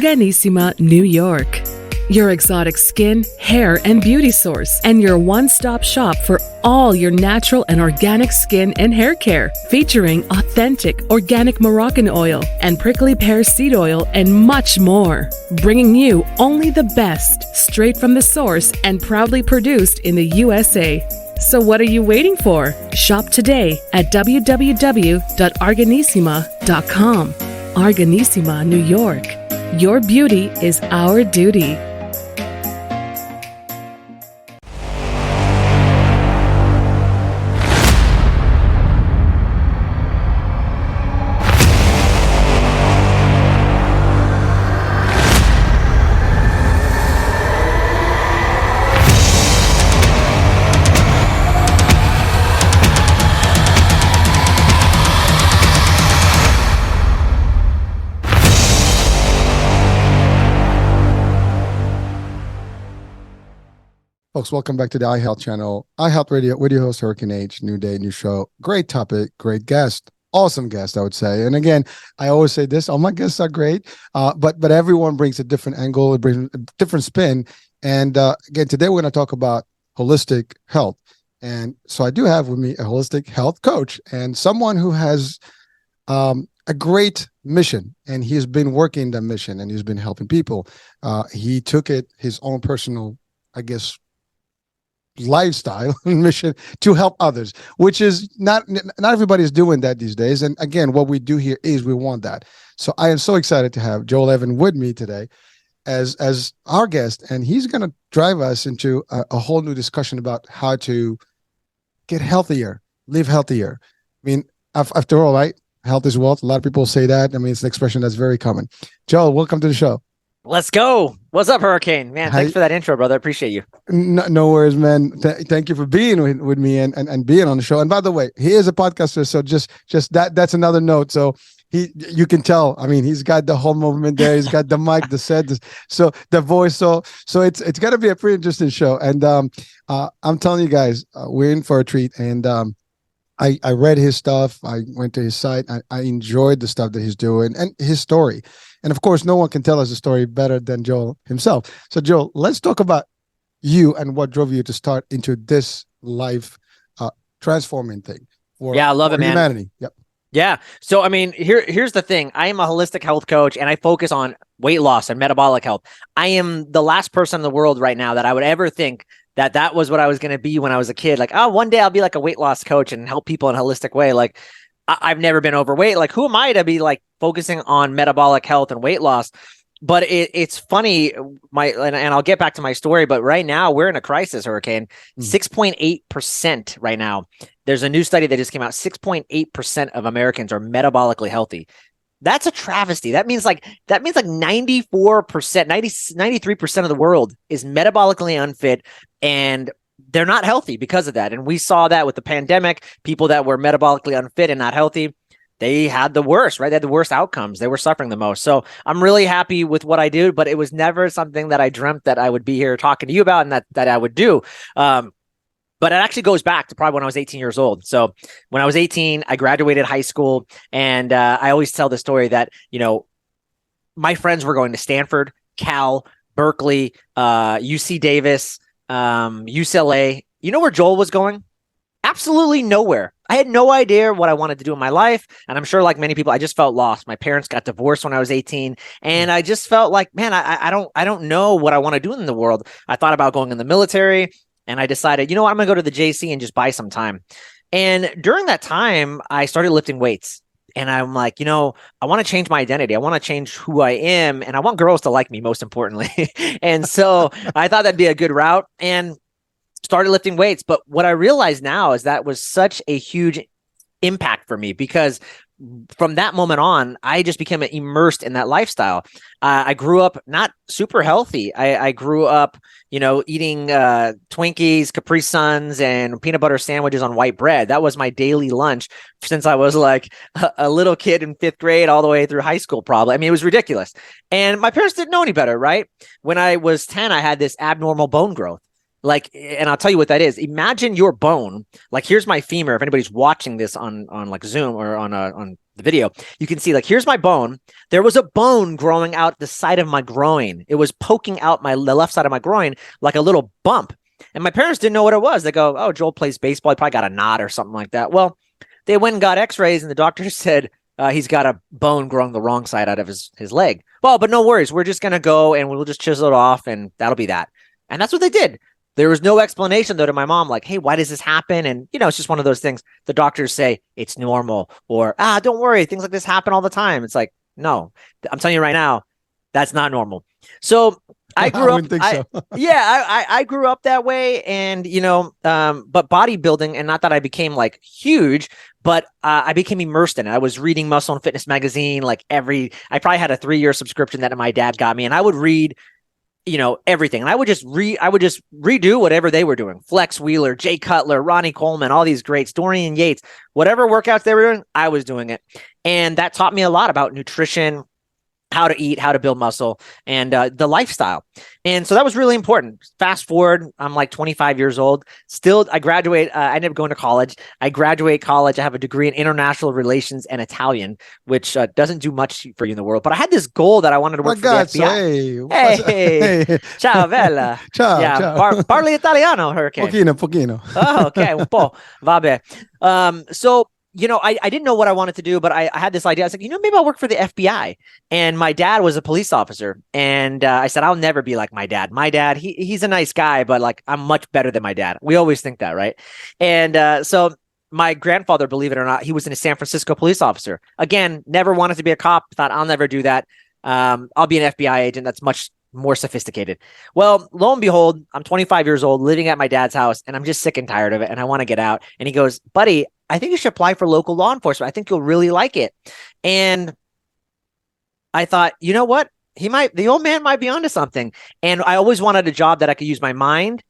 Arganissima, New York. Your exotic skin, hair, and beauty source, and your one-stop shop for all your natural and organic skin and hair care, featuring authentic organic Moroccan oil and prickly pear seed oil and much more. Bringing you only the best, straight from the source and proudly produced in the USA. So what are you waiting for? Shop today at www.arganissima.com. Arganissima, New York. Your beauty is our duty. Folks, welcome back to the iHealth channel. iHealth Radio with your host, Hurricane H. New day, new show. Great topic, great guest. Awesome guest, I would say. And again, I always say this, all my guests are great, but everyone brings a different angle, it brings a different spin. And again, today we're going to talk about holistic health. And so I do have with me a holistic health coach and someone who has a great mission, and he has been working that mission, and he's been helping people. He took it his own personal, I guess, lifestyle mission to help others, which is not everybody's doing that these days. And again, what we do here is we want that. So I am so excited to have Joel Evan with me today as our guest, and he's going to drive us into a whole new discussion about how to get healthier, live healthier. I mean, after all, right? Health is wealth. A lot of people say that. I mean, it's an expression that's very common. Joel, welcome to the show. Let's go. What's up, Hurricane? Man, thanks for that intro, brother. I appreciate you. No worries, man. Thank you for being with me and being on the show. And by the way, he is a podcaster, so just that's another note. So you can tell. I mean, he's got the whole movement there. He's got the mic, the set, so the voice. So it's going to be a pretty interesting show. And I'm telling you guys, we're in for a treat. And I read his stuff. I went to his site. I enjoyed the stuff that he's doing and his story. And of course, no one can tell us the story better than Joel himself. So Joel, let's talk about you and what drove you to start into this life transforming thing. I love it, man. Humanity. Yep. Yeah. So, I mean, here's the thing. I am a holistic health coach, and I focus on weight loss and metabolic health. I am the last person in the world right now that I would ever think that was what I was going to be when I was a kid. Like, oh, one day I'll be like a weight loss coach and help people in a holistic way. Like, I've never been overweight. Like, who am I to be like focusing on metabolic health and weight loss? But it's funny, and I'll get back to my story, but right now we're in a crisis, Hurricane. 6.8% right now. There's a new study that just came out. 6.8% of Americans are metabolically healthy. That's a travesty. That means like 94%, 93% of the world is metabolically unfit, and they're not healthy because of that. And we saw that with the pandemic. People that were metabolically unfit and not healthy, they had the worst, right? They had the worst outcomes. They were suffering the most. So I'm really happy with what I do, but it was never something that I dreamt that I would be here talking to you about and that I would do. But it actually goes back to probably when I was 18 years old. So when I was 18, I graduated high school, and I always tell the story that, my friends were going to Stanford, Cal, Berkeley, UC Davis, UCLA. You know where Joel was going? Absolutely nowhere. I had no idea what I wanted to do in my life. And I'm sure, like many people, I just felt lost. My parents got divorced when I was 18. And I just felt like, man, I don't know what I want to do in the world. I thought about going in the military, and I decided, I'm going to go to the JC and just buy some time. And during that time, I started lifting weights. And I'm like, I want to change my identity. I want to change who I am. And I want girls to like me, most importantly. And so I thought that'd be a good route and started lifting weights. But what I realize now is that was such a huge impact for me, because from that moment on, I just became immersed in that lifestyle. I grew up not super healthy. I grew up, eating Twinkies, Capri Suns, and peanut butter sandwiches on white bread. That was my daily lunch since I was like a little kid in 5th grade all the way through high school, probably. I mean, it was ridiculous. And my parents didn't know any better, right? When I was 10, I had this abnormal bone growth. Like, and I'll tell you what that is. Imagine your bone. Like, here's my femur. If anybody's watching this on like Zoom or on the video, you can see like, here's my bone. There was a bone growing out the side of my groin. It was poking out the left side of my groin like a little bump. And my parents didn't know what it was. They go, oh, Joel plays baseball. He probably got a knot or something like that. Well, they went and got x-rays and the doctor said he's got a bone growing the wrong side out of his leg. Well, but no worries. We're just going to go and we'll just chisel it off and that'll be that. And that's what they did. There was no explanation, though, to my mom, like, hey, why does this happen? And, it's just one of those things. The doctors say it's normal or, don't worry, things like this happen all the time. It's like, no, I'm telling you right now, that's not normal. So I grew up. I grew up that way. And, but bodybuilding, and not that I became like huge, but I became immersed in it. I was reading Muscle and Fitness magazine, I probably had a 3-year subscription that my dad got me, and I would read everything. And I would just redo whatever they were doing. Flex Wheeler, Jay Cutler, Ronnie Coleman, all these greats, Dorian Yates, whatever workouts they were doing, I was doing it. And that taught me a lot about nutrition, how to eat, how to build muscle, and the lifestyle. And so that was really important. Fast forward, I'm like 25 years old. Still, I graduate. I ended up going to college. I graduate college. I have a degree in international relations and Italian, which doesn't do much for you in the world. But I had this goal that I wanted to work for the FBI. Hey, ciao, bella. Ciao, yeah, ciao. Parli italiano, Hurricane. Pochino. Oh, okay, un po'. Vabbè. So, I didn't know what I wanted to do, but I had this idea. I was like, maybe I'll work for the FBI. And my dad was a police officer. And I said, I'll never be like my dad. My dad, he's a nice guy, but like I'm much better than my dad. We always think that, right? And so my grandfather, believe it or not, he was a San Francisco police officer. Again, never wanted to be a cop. Thought I'll never do that. I'll be an FBI agent. That's much more sophisticated. Well, lo and behold, I'm 25 years old, living at my dad's house, and I'm just sick and tired of it. And I want to get out. And he goes, buddy, I think you should apply for local law enforcement. I think you'll really like it. And I thought, you know what? The old man might be onto something. And I always wanted a job that I could use my mind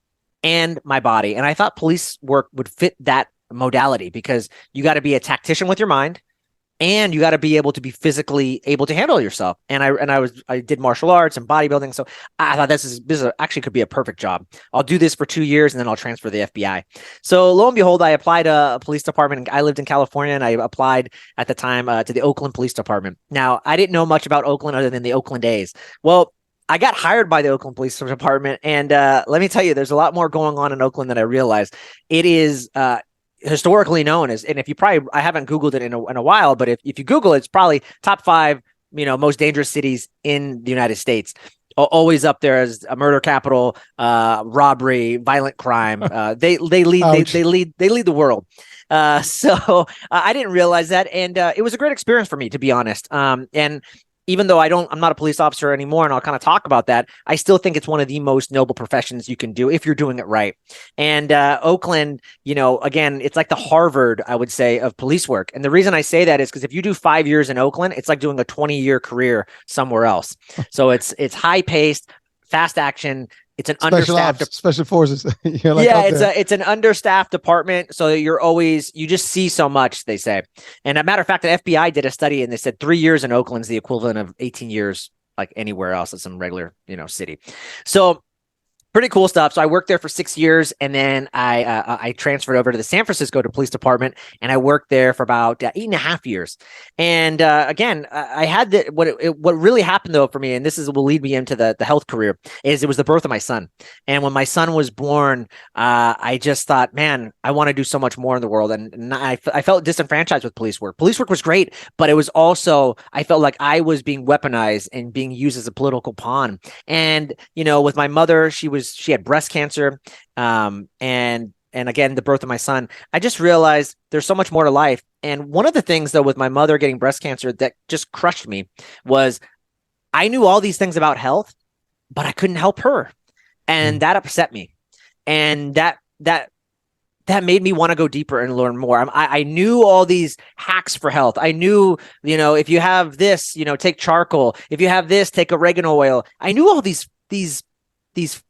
and my body. And I thought police work would fit that modality because you got to be a tactician with your mind. And you got to be able to be physically able to handle yourself. And I did martial arts and bodybuilding. So I thought this actually could be a perfect job. I'll do this for 2 years and then I'll transfer to the FBI. So lo and behold, I applied to a police department. I lived in California and I applied at the time to the Oakland Police Department. Now, I didn't know much about Oakland other than the Oakland A's. Well, I got hired by the Oakland Police Department. And let me tell you, there's a lot more going on in Oakland than I realized. It is historically known as, and I haven't Googled it in a while, but if you Google it, it's probably top 5, most dangerous cities in the United States. Always up there as a murder capital, robbery, violent crime. They lead the world. So I didn't realize that, and it was a great experience for me, to be honest. And even though I'm not a police officer anymore, and I'll kind of talk about that, I still think it's one of the most noble professions you can do if you're doing it right. And Oakland, again, it's like the Harvard, I would say, of police work. And the reason I say that is because if you do 5 years in Oakland, it's like doing a 20-year career somewhere else. So it's high paced, fast action. It's an understaffed special forces. It's an understaffed department. So you just see so much, they say. And a matter of fact, the FBI did a study and they said 3 years in Oakland is the equivalent of 18 years like anywhere else at some regular, city. So pretty cool stuff. So I worked there for 6 years, and then I transferred over to the San Francisco Police Department, and I worked there for about 8.5 years. And again, I had what really happened though for me, and this will lead me into the health career, is it was the birth of my son. And when my son was born, I just thought, man, I want to do so much more in the world. And I felt disenfranchised with police work. Police work was great, but it was also, I felt like I was being weaponized and being used as a political pawn. And with my mother, she had breast cancer, and again, the birth of my son, I just realized there's so much more to life. And one of the things, though, with my mother getting breast cancer that just crushed me was I knew all these things about health, but I couldn't help her, and that upset me, and that made me want to go deeper and learn more. I knew all these hacks for health. I knew, if you have this, take charcoal. If you have this, take oregano oil. I knew all these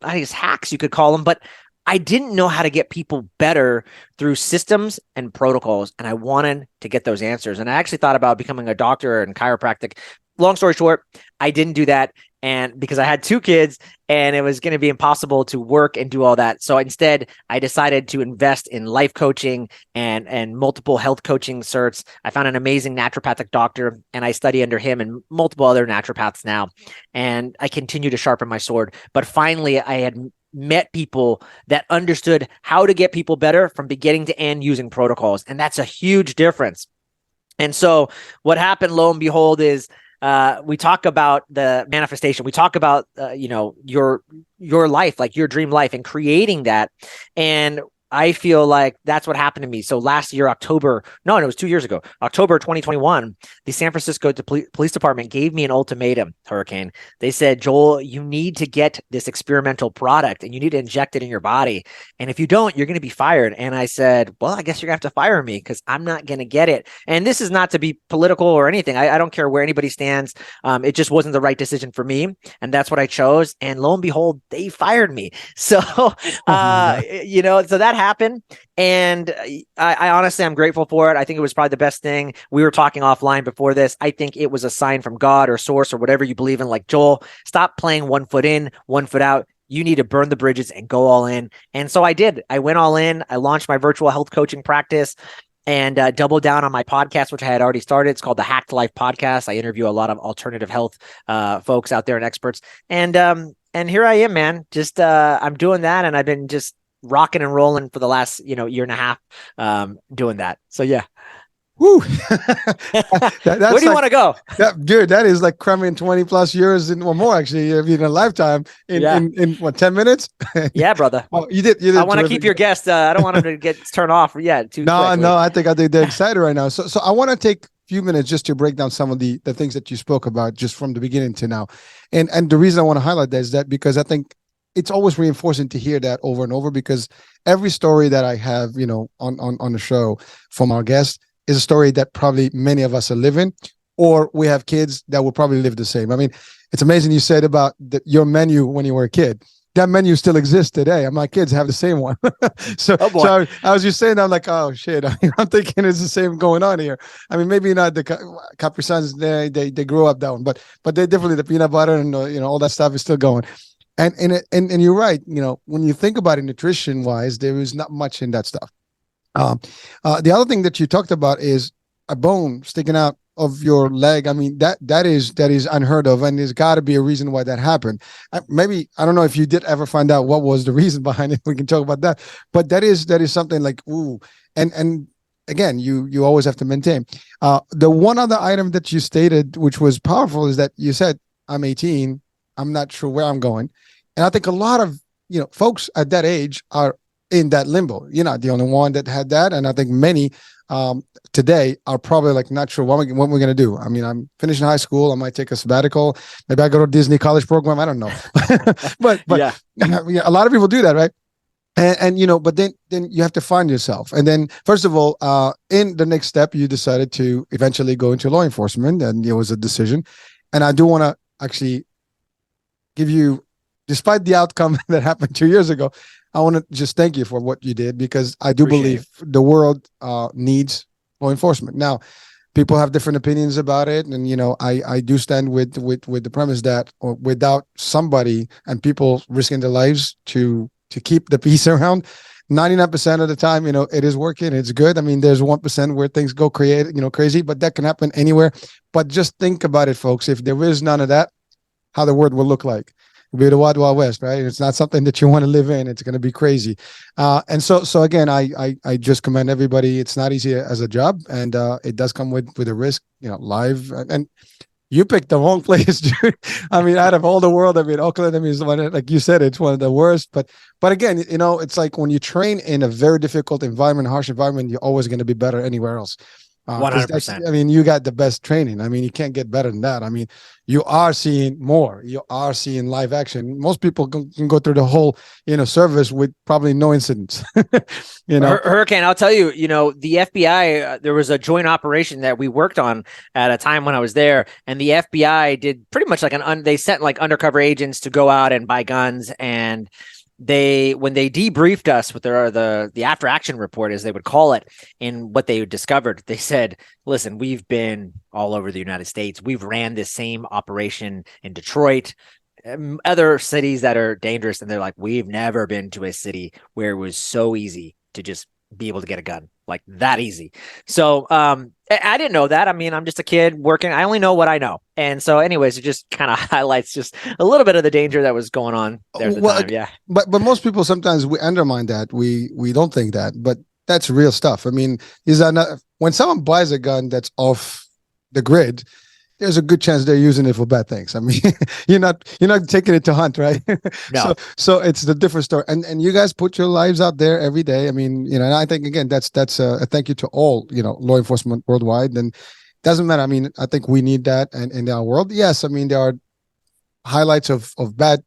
I guess hacks you could call them, but I didn't know how to get people better through systems and protocols. And I wanted to get those answers. And I actually thought about becoming a doctor and chiropractic. Long story short, I didn't do that. and because I had 2 kids and it was going to be impossible to work and do all that. So instead, I decided to invest in life coaching and multiple health coaching certs. I found an amazing naturopathic doctor and I study under him and multiple other naturopaths now. And I continue to sharpen my sword. But finally, I had met people that understood how to get people better from beginning to end using protocols. And that's a huge difference. And so what happened, lo and behold, is we talk about the manifestation. We talk about, your life, like your dream life and creating that. And I feel like that's what happened to me. So last year, it was 2 years ago, October 2021, the San Francisco Police Department gave me an ultimatum, Hurricane. They said, Joel, you need to get this experimental product and you need to inject it in your body. And if you don't, you're going to be fired. And I said, well, I guess you're going to have to fire me because I'm not going to get it. And this is not to be political or anything. I don't care where anybody stands. It just wasn't the right decision for me. And that's what I chose. And lo and behold, they fired me. So, so that happened. And I honestly, I'm grateful for it. I think it was probably the best thing. We were talking offline before this. I think it was a sign from God or source or whatever you believe in. Like, Joel, stop playing 1 foot in, 1 foot out. You need to burn the bridges and go all in. And so I did. I went all in. I launched my virtual health coaching practice and doubled down on my podcast, which I had already started. It's called the Hacked Life Podcast. I interview a lot of alternative health folks out there and experts. And here I am, man. Just I'm doing that, and I've been just rocking and rolling for the last year and a half doing that. So yeah. Woo. Where do you want to go? Dude, that is like cramming 20 plus years or more, actually, in a lifetime in what, 10 minutes? Yeah, brother. Well, you did. I want to keep your guest. I don't want him to get turned off. Yeah. No, I think they're excited right now. So I want to take a few minutes just to break down some of the things that you spoke about just from the beginning to now. And the reason I want to highlight that is that because I think it's always reinforcing to hear that over and over, because every story that I have, on the show from our guests is a story that probably many of us are living, or we have kids that will probably live the same. I mean, it's amazing you said about your menu when you were a kid. That menu still exists today, and my kids have the same one. So I was just saying, I'm like, oh shit, I'm thinking it's the same going on here. I mean, maybe not the Capri Suns, they grew up down, but they definitely, the peanut butter and all that stuff is still going. And you're right. When you think about it nutrition wise, there is not much in that stuff. The other thing that you talked about is a bone sticking out of your leg. I mean, that is unheard of, and there's got to be a reason why that happened. Maybe, I don't know if you did ever find out what was the reason behind it. We can talk about that, but that is something like, ooh, and again, you always have to maintain. The one other item that you stated, which was powerful, is that you said, I'm 18, I'm not sure where I'm going. And I think a lot of, folks at that age are in that limbo. You're not the only one that had that. And I think many today are probably like, not sure what we're going to do. I mean, I'm finishing high school. I might take a sabbatical. Maybe I go to Disney college program. I don't know. but yeah, a lot of people do that, right? And but then you have to find yourself. And then, first of all, in the next step, you decided to eventually go into law enforcement, and it was a decision. And I do want to actually give you, despite the outcome that happened 2 years ago, I want to just thank you for what you did, because I do believe the world needs law enforcement. Now, people have different opinions about it, and I do stand with the premise that without somebody and people risking their lives to keep the peace around, 99% of the time, it is working. It's good. I mean, there's 1% where things go crazy, but that can happen anywhere. But just think about it, folks. If there is none of that, how the world will look like. It'll be the Wild Wild West, right? It's not something that you want to live in. It's going to be crazy. And so again, I just commend everybody. It's not easy as a job, and it does come with a risk, live. And you picked the wrong place, dude. I mean, out of all the world, Oakland, is one, like you said, it's one of the worst. But again, it's like when you train in a very difficult environment, harsh environment, you're always going to be better anywhere else. 100%. I mean, you got the best training. I mean, you can't get better than that. I mean, you are seeing more. You are seeing live action. Most people can go through the whole, service with probably no incidents. Hurricane, I'll tell you, the FBI, there was a joint operation that we worked on at a time when I was there, and the FBI did pretty much like they sent like undercover agents to go out and buy guns, and when they debriefed us with the after action report, as they would call it, and what they discovered, they said, listen, we've been all over the United States. We've ran this same operation in Detroit, other cities that are dangerous. And they're like, we've never been to a city where it was so easy to just be able to get a gun, like that easy. So I didn't know that. I mean, I'm just a kid working. I only know what I know. And so anyways, it just kind of highlights just a little bit of the danger that was going on there at the time. Yeah. But most people, sometimes we undermine that. We don't think that, but that's real stuff. I mean, when someone buys a gun that's off the grid, there's a good chance they're using it for bad things. I mean, you're not taking it to hunt, right? No. So it's the different story. And you guys put your lives out there every day. I mean, and I think, again, that's a thank you to all, law enforcement worldwide. And doesn't matter. I mean, I think we need that in our world. Yes, I mean, there are highlights of bad,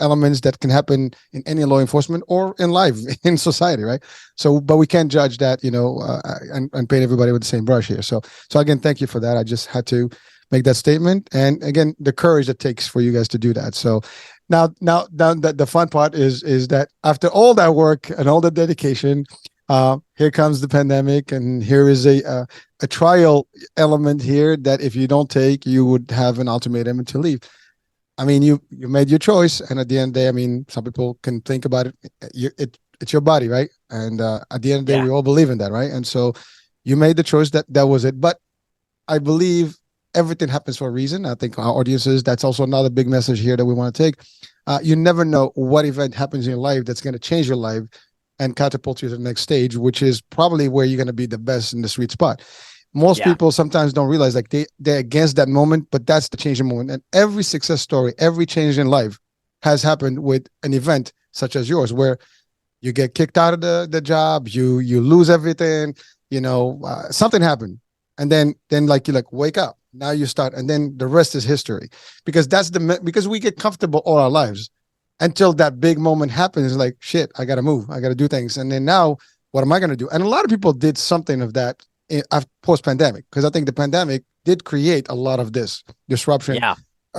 elements that can happen in any law enforcement or in life, in society, right? So, but we can't judge that, and paint everybody with the same brush here. So again, thank you for that. I just had to make that statement. And again, the courage it takes for you guys to do that. So now the fun part is that after all that work and all the dedication, here comes the pandemic, and here is a trial element here that if you don't take, you would have an ultimatum to leave. I mean, you made your choice, and at the end of the day, I mean, some people can think about it. It's your body, right? And at the end of the day, we all believe in that, right? And so you made the choice that was it. But I believe everything happens for a reason. I think our audiences, that's also another big message here that we want to take. You never know what event happens in your life that's going to change your life and catapult you to the next stage, which is probably where you're going to be the best in the sweet spot. Most people sometimes don't realize, like, they're against that moment, but that's the changing moment. And every success story, every change in life has happened with an event such as yours, where you get kicked out of the job, you lose everything, something happened. And then like, you wake up, now you start, and then the rest is history, because because we get comfortable all our lives until that big moment happens. Like, shit, I got to move. I got to do things. And then now what am I going to do? And a lot of people did something of that post-pandemic, because I think the pandemic did create a lot of this disruption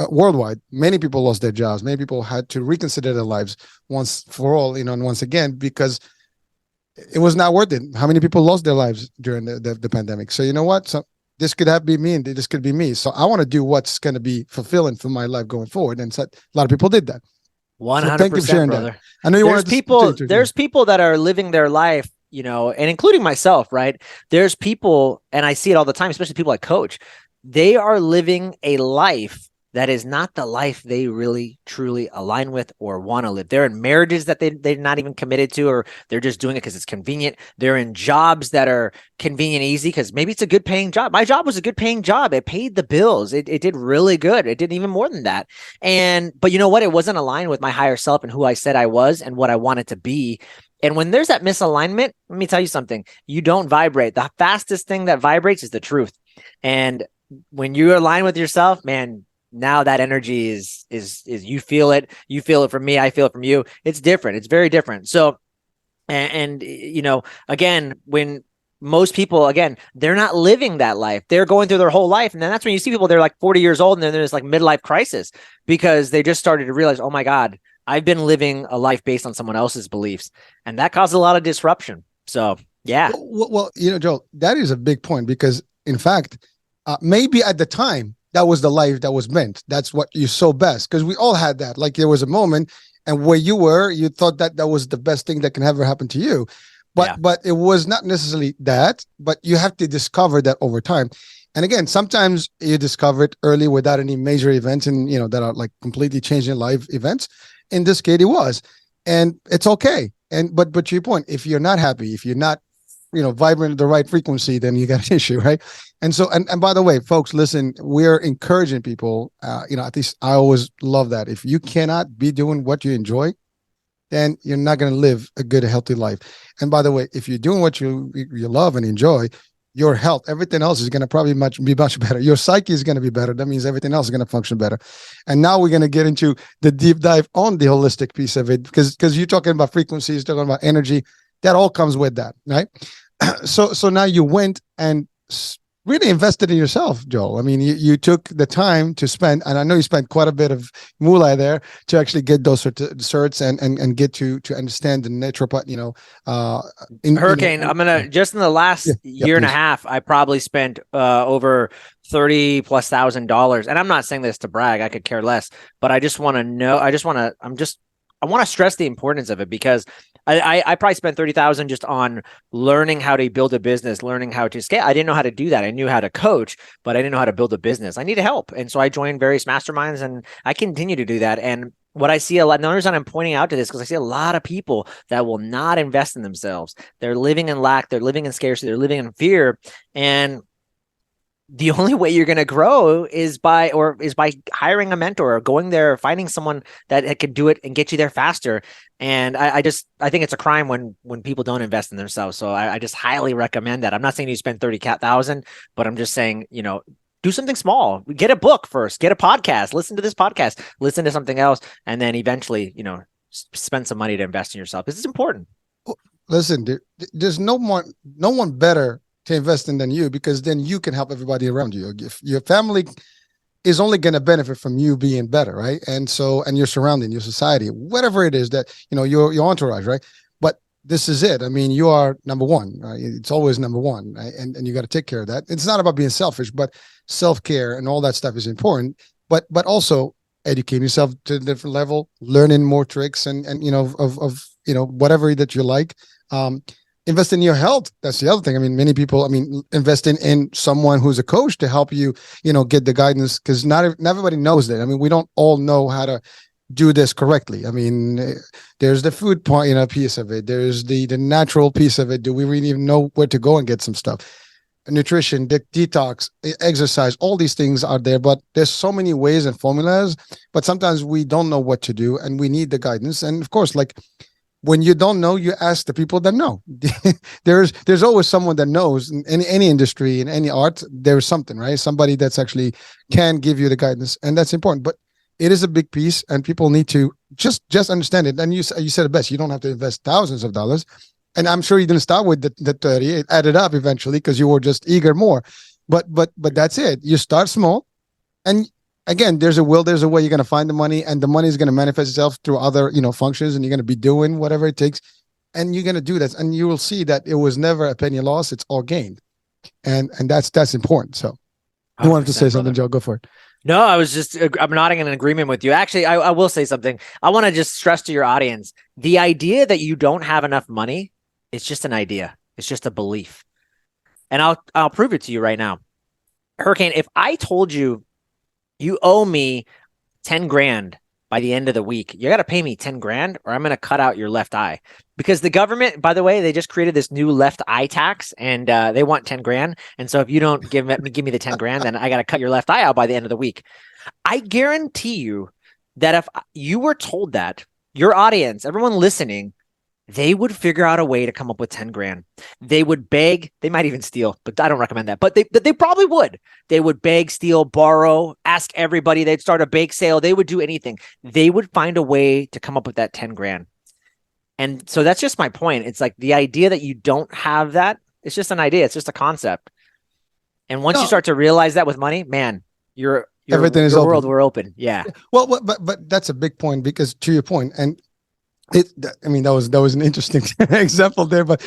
worldwide. Many people lost their jobs. Many people had to reconsider their lives once for all, and once again, because it was not worth it. How many people lost their lives during the pandemic? So you know what? So this could be me, and this could be me. So I want to do what's going to be fulfilling for my life going forward. And so a lot of people did that. 100%, so thank you for sharing brother. That. I know there's people that are living their life, and including myself, right? There's people, and I see it all the time, especially people I coach. They are living a life that is not the life they really truly align with or want to live. They're in marriages that they're not even committed to, or they're just doing it because it's convenient. They're in jobs that are convenient, easy, because maybe it's a good paying job. My job was a good paying job. It paid the bills. It did really good. It did even more than that. But you know what? It wasn't aligned with my higher self and who I said I was and what I wanted to be. And when there's that misalignment, let me tell you something, you don't vibrate. The fastest thing that vibrates is the truth. And when you align with yourself, man, now that energy is you feel it from me. I feel it from you. It's different. It's very different. So, and again, when most people, again, they're not living that life. They're going through their whole life. And then that's when you see people, they're like 40 years old and then there's like midlife crisis because they just started to realize, oh my God, I've been living a life based on someone else's beliefs. And that caused a lot of disruption. So, yeah. Well, Joel, that is a big point because, in fact, maybe at the time, that was the life that was meant. That's what you saw best, because we all had that. Like, there was a moment, and where you were, you thought that was the best thing that can ever happen to you. But it was not necessarily that, but you have to discover that over time. And again, sometimes you discover it early without any major events and, that are like completely changing life events. In this case, it was, and it's okay. But to your point, if you're not happy, if you're not, vibrant at the right frequency, then you got an issue, right? And so, and by the way, folks, listen, we're encouraging people, at least I always love that. If you cannot be doing what you enjoy, then you're not going to live a good, healthy life. And by the way, if you're doing what you love and enjoy, your health, everything else is going to probably be much better. Your psyche is going to be better. That means everything else is going to function better. And now we're going to get into the deep dive on the holistic piece of it, because you're talking about frequencies, talking about energy, that all comes with that, right? So now you went and really invested in yourself, Joel. I mean, you took the time to spend, and I know you spent quite a bit of moolah there to actually get those certs and get to understand the naturopath, Hurricane, I'm gonna just in the last year and a half, I probably spent over $30,000+, and I'm not saying this to brag. I could care less, but I just want to know. I want to stress the importance of it, because I probably spent 30,000 just on learning how to build a business, learning how to scale. I didn't know how to do that. I knew how to coach, but I didn't know how to build a business. I needed help, and so I joined various masterminds, and I continue to do that. And what I see a lot, the reason I'm pointing out to this, because I see a lot of people that will not invest in themselves. They're living in lack, they're living in scarcity, they're living in fear, and the only way you're going to grow is by hiring a mentor, or going there, finding someone that could do it and get you there faster. And I think it's a crime when people don't invest in themselves. So I just highly recommend that. I'm not saying you spend 30,000, but I'm just saying, do something small. Get a book first, get a podcast, listen to this podcast, listen to something else, and then eventually, spend some money to invest in yourself. This is important. Listen, there's no one better to invest in than you, because then you can help everybody around you. If your family is only going to benefit from you being better, right? And your surrounding, your society, whatever it is that, your entourage, right? But this is it. I mean, you are number one, right? It's always number one, right? And you got to take care of that. It's not about being selfish, but self-care and all that stuff is important, but also educating yourself to a different level, learning more tricks and whatever that you like. Invest in your health. That's the other thing. I mean, many people, invest in someone who's a coach to help you, get the guidance, because not everybody knows that. I mean, we don't all know how to do this correctly. I mean, there's the food point, piece of it. There's the natural piece of it. Do we really even know where to go and get some stuff? Nutrition, detox, exercise, all these things are there, but there's so many ways and formulas, but sometimes we don't know what to do and we need the guidance. And of course, like, when you don't know, you ask the people that know. There's always someone that knows in any industry, in any art. There's something, right? Somebody that's actually can give you the guidance, and that's important. But it is a big piece, and people need to just understand it. And you said it best. You don't have to invest thousands of dollars. And I'm sure you didn't start with the 30. It added up eventually because you were just eager more. But that's it. You start small, and again, there's a will, there's a way. You're going to find the money, and the money is going to manifest itself through other, functions, and you're going to be doing whatever it takes, and you're going to do that, and you will see that it was never a penny lost. It's all gained, and that's important. So, you wanted to say something, Joe? Go for it. No, I'm nodding in agreement with you. Actually, I will say something. I want to just stress to your audience, the idea that you don't have enough money, it's just an idea. It's just a belief, and I'll prove it to you right now. Hurricane, if I told you you owe me 10 grand by the end of the week, you got to pay me 10 grand or I'm going to cut out your left eye. Because the government, by the way, they just created this new left eye tax, and they want 10 grand. And so if you don't give me the 10 grand, then I got to cut your left eye out by the end of the week. I guarantee you that if you were told that, your audience, everyone listening, they would figure out a way to come up with 10 grand. They would beg, they might even steal, but I don't recommend that. But they probably would. They would beg, steal, borrow, ask everybody. They'd start a bake sale. They would do anything. They would find a way to come up with that 10 grand. And so that's just my point. It's like the idea that you don't have that, it's just an idea. It's just a concept. And once you start to realize that with money, man, everything is open. We're open. Yeah. Well, but that's a big point, because to your point, and that was an interesting example there, but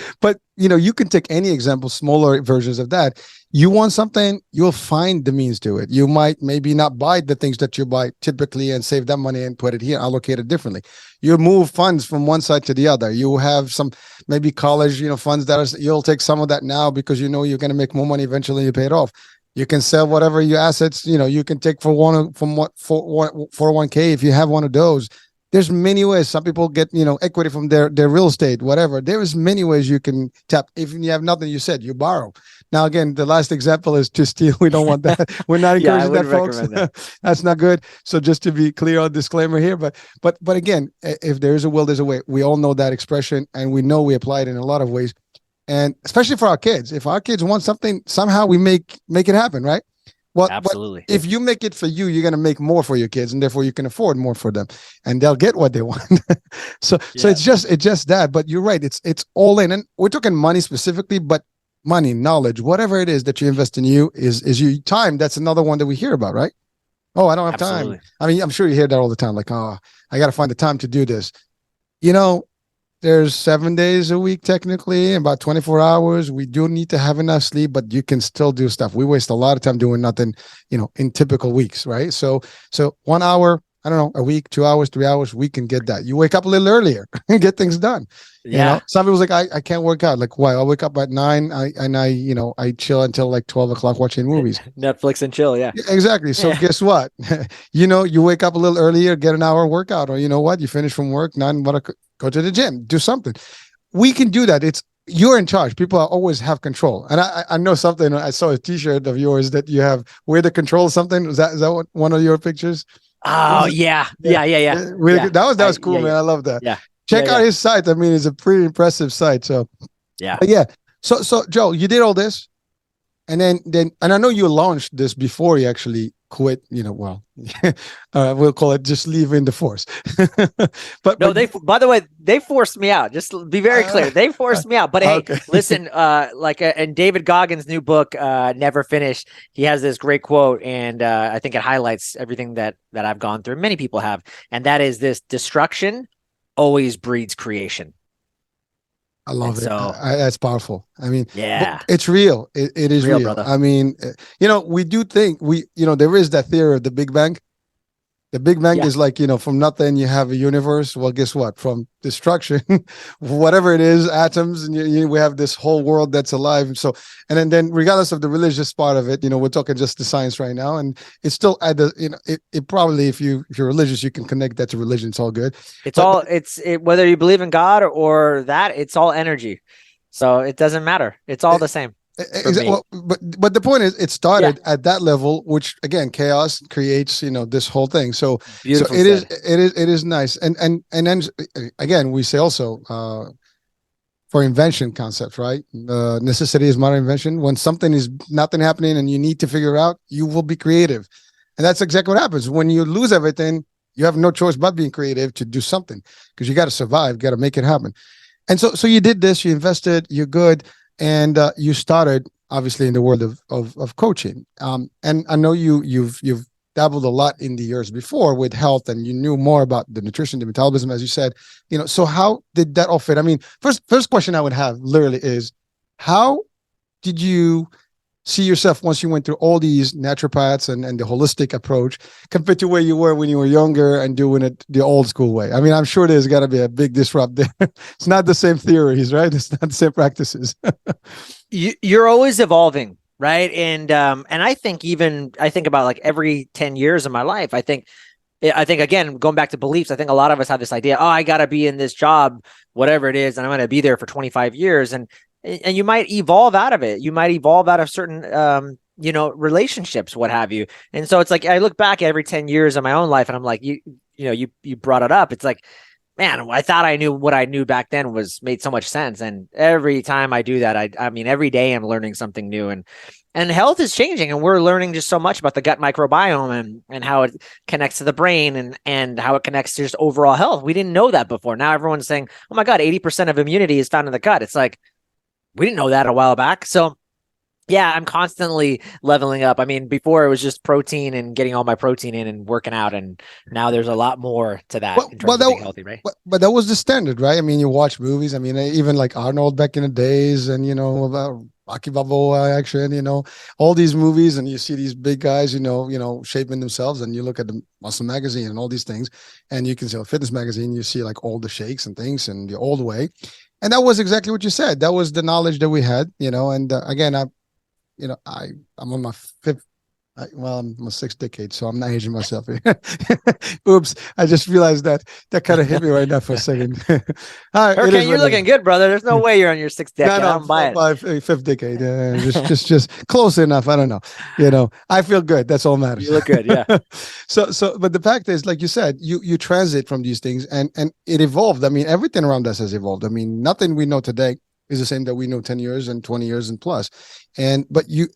you can take any example, smaller versions of that. You want something, you'll find the means to it. You might maybe not buy the things that you buy typically and save that money and put it here, allocate it differently. You move funds from one side to the other. You have some maybe college, funds you'll take some of that now because you're going to make more money eventually. You pay it off. You can sell whatever your assets, you can take for 401k if you have one of those. There's many ways. Some people get, equity from their real estate, whatever. There is many ways you can tap. If you have nothing, you you borrow. Now, again, the last example is to steal. We don't want that. We're not encouraging that, folks. That's not good. So just to be clear on disclaimer here, but again, if there is a will, there's a way. We all know that expression, and we know we apply it in a lot of ways. And especially for our kids, if our kids want something, somehow we make it happen, right? Well, absolutely. If you make it for you, you're going to make more for your kids, and therefore you can afford more for them, and they'll get what they want. So it's just that. But you're right. It's all in, and we're talking money specifically. But money, knowledge, whatever it is that you invest in you is your time. That's another one that we hear about, right? Oh, I don't have time. Absolutely. I mean, I'm sure you hear that all the time. Like, oh, I got to find the time to do this. You know, there's 7 days a week, technically, about 24 hours. We do need to have enough sleep, but you can still do stuff. We waste a lot of time doing nothing, in typical weeks, right? So 1 hour, I don't know, a week, 2 hours, 3 hours, we can get that. You wake up a little earlier and get things done. Yeah. Some people's like, I can't work out. Like, why? I wake up at 9, I chill until like 12 o'clock watching movies. Netflix and chill. Yeah. Yeah, exactly. So Yeah. guess what? You wake up a little earlier, get an hour workout, or you know what? You finish from work, 9, want to go to the gym, do something. We can do that. You're in charge. People always have control. And I know something. I saw a T-shirt of yours that you have where the control something. Is that one of your pictures? Oh yeah. Yeah. Yeah. Yeah. Yeah. That was cool, man. Yeah. I love that. Yeah. Check Yeah, out yeah. his site. I mean, it's a pretty impressive site. So, Yeah. but yeah. So Joe, you did all this, and then I know you launched this before you actually quit. Well, we'll call it just leaving the force. No, but by the way, they forced me out. Just to be very clear. They forced me out. But hey, okay. listen, in David Goggins' new book, Never Finished, he has this great quote, and I think it highlights everything that I've gone through. Many people have, and that is this: destruction always breeds creation. I love And it. so, That's powerful. I mean, yeah, it's real. It is real. brother. I mean, we do think there is that theory of the Big Bang. The Big Bang Yeah. is like, from nothing, you have a universe. Well, guess what? From destruction, whatever it is, atoms, and we have this whole world that's alive. So, and then regardless of the religious part of it, we're talking just the science right now. And it's still at the, it probably, if you're religious, you can connect that to religion. It's all good. Whether you believe in God or that, it's all energy. So it doesn't matter. It's all the same. Exactly. Well, but the point is, it started at that level, which again, chaos creates, this whole thing. So, Beautiful it said. it is nice. And then again, we say also for invention concepts, right? Necessity is modern invention. When something is nothing happening and you need to figure it out, you will be creative, and that's exactly what happens when you lose everything. You have no choice but being creative to do something because you got to survive, got to make it happen. And so you did this, you invested, you're good. And you started obviously in the world of coaching. And I know you've dabbled a lot in the years before with health, and you knew more about the nutrition, the metabolism, as you said. So how did that all fit? I mean, first question I would have literally is, how did you see yourself once you went through all these naturopaths and the holistic approach compared to where you were when you were younger and doing it the old school way? I mean, I'm sure there's got to be a big disrupt there. It's not the same theories, right? It's not the same practices. You're always evolving, right? And I think about like every 10 years of my life, I think again, going back to beliefs, I think a lot of us have this idea, oh, I got to be in this job, whatever it is, and I'm going to be there for 25 years. And you might evolve out of it. You might evolve out of certain, relationships, what have you. And so it's like, I look back every 10 years of my own life and I'm like, you brought it up. It's like, man, I thought I knew what I knew back then made so much sense. And every time I do that, I mean, every day I'm learning something new, and health is changing, and we're learning just so much about the gut microbiome and how it connects to the brain and how it connects to just overall health. We didn't know that before. Now everyone's saying, oh my God, 80% of immunity is found in the gut. It's like, we didn't know that a while back. So yeah, I'm constantly leveling up. I mean, before it was just protein and getting all my protein in and working out. And now there's a lot more to that in terms of being healthy, right? But that was the standard, right? I mean, you watch movies. I mean, even like Arnold back in the days, and about Rocky Balboa action, all these movies, and you see these big guys, shaping themselves, and you look at the Muscle Magazine and all these things, and you can see a fitness magazine, you see like all the shakes and things and the old way. And that was exactly what you said. That was the knowledge that we had, and again, I'm on my fifth, I'm my sixth decade, so I'm not aging myself here. Oops, I just realized that kind of hit me right now for a second. All right, Hurricane, you're looking good, brother. There's no way you're on your sixth decade. No, I'm buying my fifth decade. Just close enough. I don't know. I feel good. That's all matters. You look good, yeah. But the fact is, like you said, you transit from these things, and it evolved. I mean, everything around us has evolved. I mean, nothing we know today is the same that we know 10 years and 20 years and plus. But you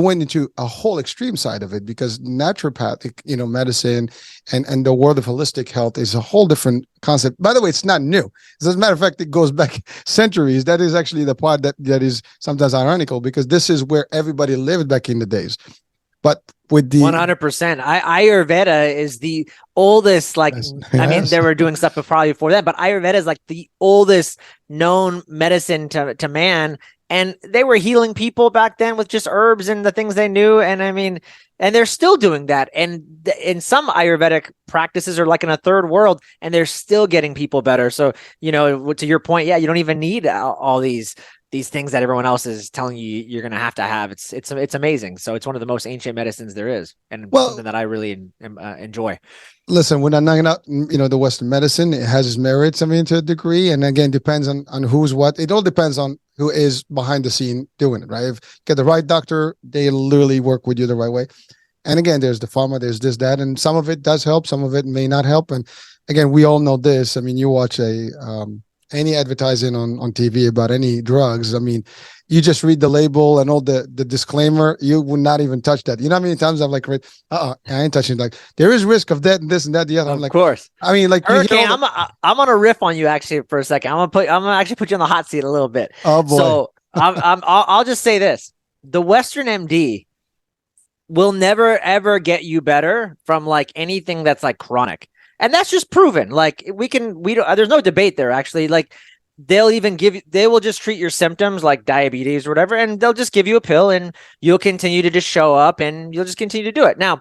went into a whole extreme side of it, because naturopathic, medicine and the world of holistic health is a whole different concept. By the way, it's not new. As a matter of fact, it goes back centuries. That is actually the part that is sometimes ironical, because this is where everybody lived back in the days. But with the 100%, Ayurveda is the oldest. Like, yes. I mean, they were doing stuff probably before that, but Ayurveda is like the oldest known medicine to man, and they were healing people back then with just herbs and the things they knew. And I mean, and they're still doing that. And in some Ayurvedic practices are like in a third world, and they're still getting people better. So, to your point, yeah, you don't even need all these things that everyone else is telling you you're going to have. It's amazing. So it's one of the most ancient medicines there is, and something that I really enjoy. Listen, we're not knocking out, the Western medicine. It has its merits, I mean, to a degree. And again, depends on who's what. It all depends on who is behind the scene doing it, right? If you get the right doctor, they literally work with you the right way. And again, there's the pharma, there's this, that, and some of it does help. Some of it may not help. And again, we all know this. I mean, you watch any advertising on TV about any drugs, I mean, you just read the label and all the disclaimer, you would not even touch that. You know how many times I've like read, I ain't touching it. Like, there is risk of that and this and that, the other. I'm like, of course. I mean, like, Hurricane, I'm gonna riff on you actually for a second. I'm gonna actually put you on the hot seat a little bit. Oh boy. So I'll just say this: the Western MD will never ever get you better from like anything that's like chronic. And that's just proven. Like, there's no debate there, actually. Like, they will just treat your symptoms like diabetes or whatever, and they'll just give you a pill, and you'll continue to just show up, and you'll just continue to do it. Now,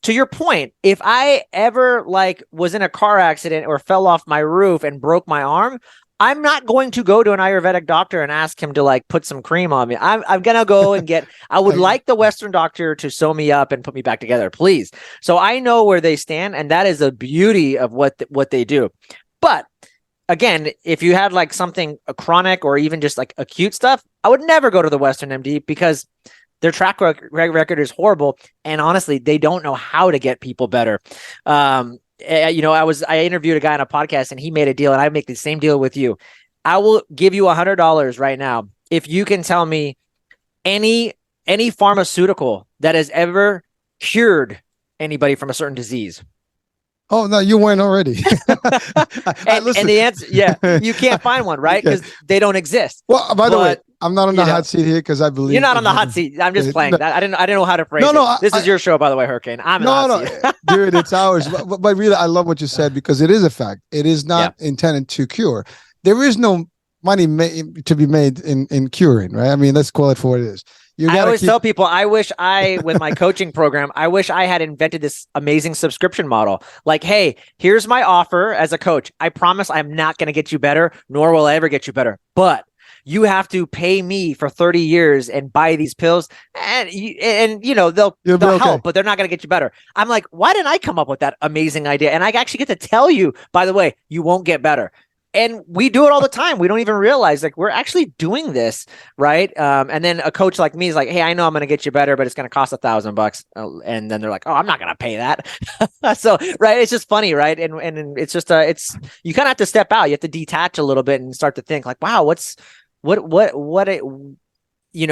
to your point, if I ever like was in a car accident or fell off my roof and broke my arm, I'm not going to go to an Ayurvedic doctor and ask him to like put some cream on me. I'm going to go and I would like the Western doctor to sew me up and put me back together, please. So I know where they stand, and that is the beauty of what they do. But again, if you had like something chronic or even just like acute stuff, I would never go to the Western MD, because their track record is horrible. And honestly, they don't know how to get people better. I interviewed a guy on a podcast, and he made a deal, and I make the same deal with you. I will give you $100 right now if you can tell me any pharmaceutical that has ever cured anybody from a certain disease. Oh, no, you went already. and the answer, yeah, you can't find one, right? Because they don't exist. Well, by the way, I'm not on the hot seat here, because I believe you're not on the hot seat. I'm just playing. I didn't know how to phrase it. This is your show, by the way, Hurricane. I'm in the hot seat. Dude, it's ours. But really, I love what you said, because it is a fact. It is not intended to cure. There is no money to be made in curing, right? I mean, let's call it for what it is. I always tell people, with my coaching program, I wish I had invented this amazing subscription model. Like, hey, here's my offer as a coach. I promise I'm not going to get you better, nor will I ever get you better. But you have to pay me for 30 years and buy these pills, and they'll help, but they're not going to get you better. I'm like, why didn't I come up with that amazing idea? And I actually get to tell you, by the way, you won't get better. And we do it all the time. We don't even realize like we're actually doing this, right? And then a coach like me is like, "Hey, I know I'm going to get you better, but it's going to cost $1,000." And then they're like, "Oh, I'm not going to pay that." So, right? It's just funny, right? And it's just you kind of have to step out. You have to detach a little bit and start to think like, "Wow, if you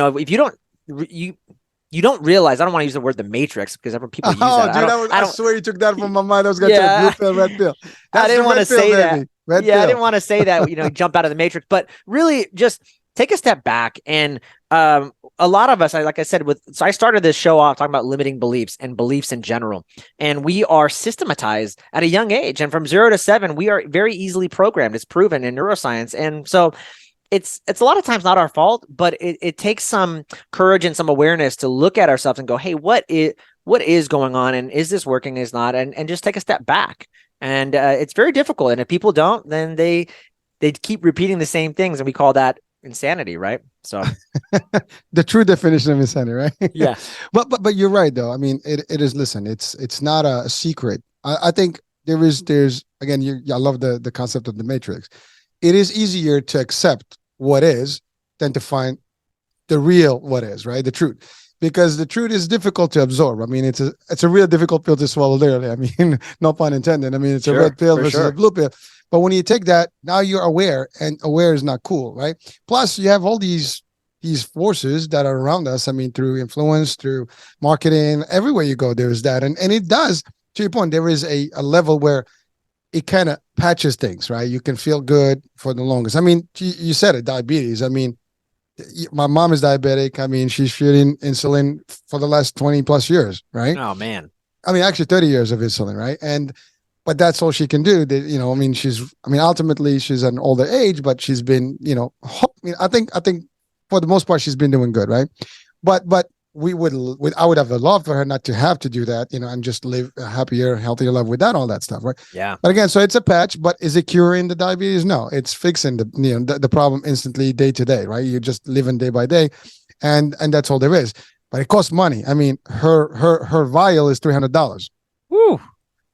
don't realize." I don't want to use the word the Matrix, because people use that. Dude, I swear you took that from my mind. I was going to say blue pill, red pill. I didn't want to say that. I didn't want to say that, jump out of the Matrix, but really just take a step back. And a lot of us, like I said, so I started this show off talking about limiting beliefs and beliefs in general. And we are systematized at a young age. And from 0 to 7, we are very easily programmed. It's proven in neuroscience. And so it's a lot of times not our fault, but it takes some courage and some awareness to look at ourselves and go, hey, what is going on? And is this working? Is not? And just take a step back. And it's very difficult. And if people don't, then they keep repeating the same things. And we call that insanity, right? So the true definition of insanity, right? Yeah. But you're right, though. I mean, it is, listen, it's not a secret. I think there's again, I love the concept of the Matrix. It is easier to accept what is than to find the real what is, right? The truth. because the truth is difficult to absorb. I mean, it's a real difficult pill to swallow, literally. I mean, no pun intended. I mean, it's a red pill versus a blue pill. But when you take that, now you're aware, and aware is not cool, right? Plus, you have all these forces that are around us. I mean, through influence, through marketing, everywhere you go, there is that. And it does, to your point, there is a level where it kind of patches things, right? You can feel good for the longest. I mean, you said it, diabetes. I mean, my mom is diabetic. I mean, she's shooting insulin for the last 20 plus years, right? Oh, man. I mean, actually 30 years of insulin, right? But that's all she can do. I mean, ultimately she's at an older age, but she's been, I think for the most part, she's been doing good, right? But I would have loved for her not to have to do that, and just live a happier, healthier life without all that stuff, right? Yeah. But again, so it's a patch, but is it curing the diabetes? No, it's fixing the problem instantly, day to day, right? You're just living day by day, and that's all there is. But it costs money. I mean, her vial is $300. Woo.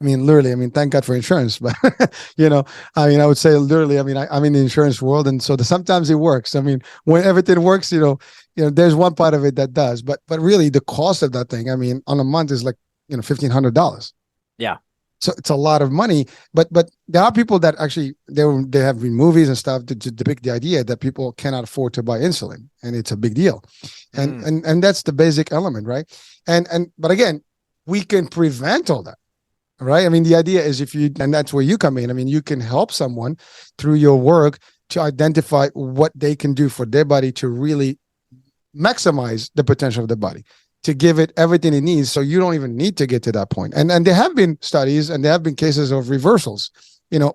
I mean, literally, I mean, thank God for insurance, but I mean, I would say literally, I mean, I'm in the insurance world, and so sometimes it works. I mean, when everything works, there's one part of it that does, but really the cost of that thing, I mean, on a month is like, $1,500. Yeah. So it's a lot of money, but there are people that actually, there have been movies and stuff to depict the idea that people cannot afford to buy insulin, and it's a big deal. And that's the basic element, right? But again, we can prevent all that. Right. I mean, the idea is and that's where you come in. I mean, you can help someone through your work to identify what they can do for their body to really maximize the potential of the body, to give it everything it needs. So you don't even need to get to that point. And there have been studies, and there have been cases of reversals,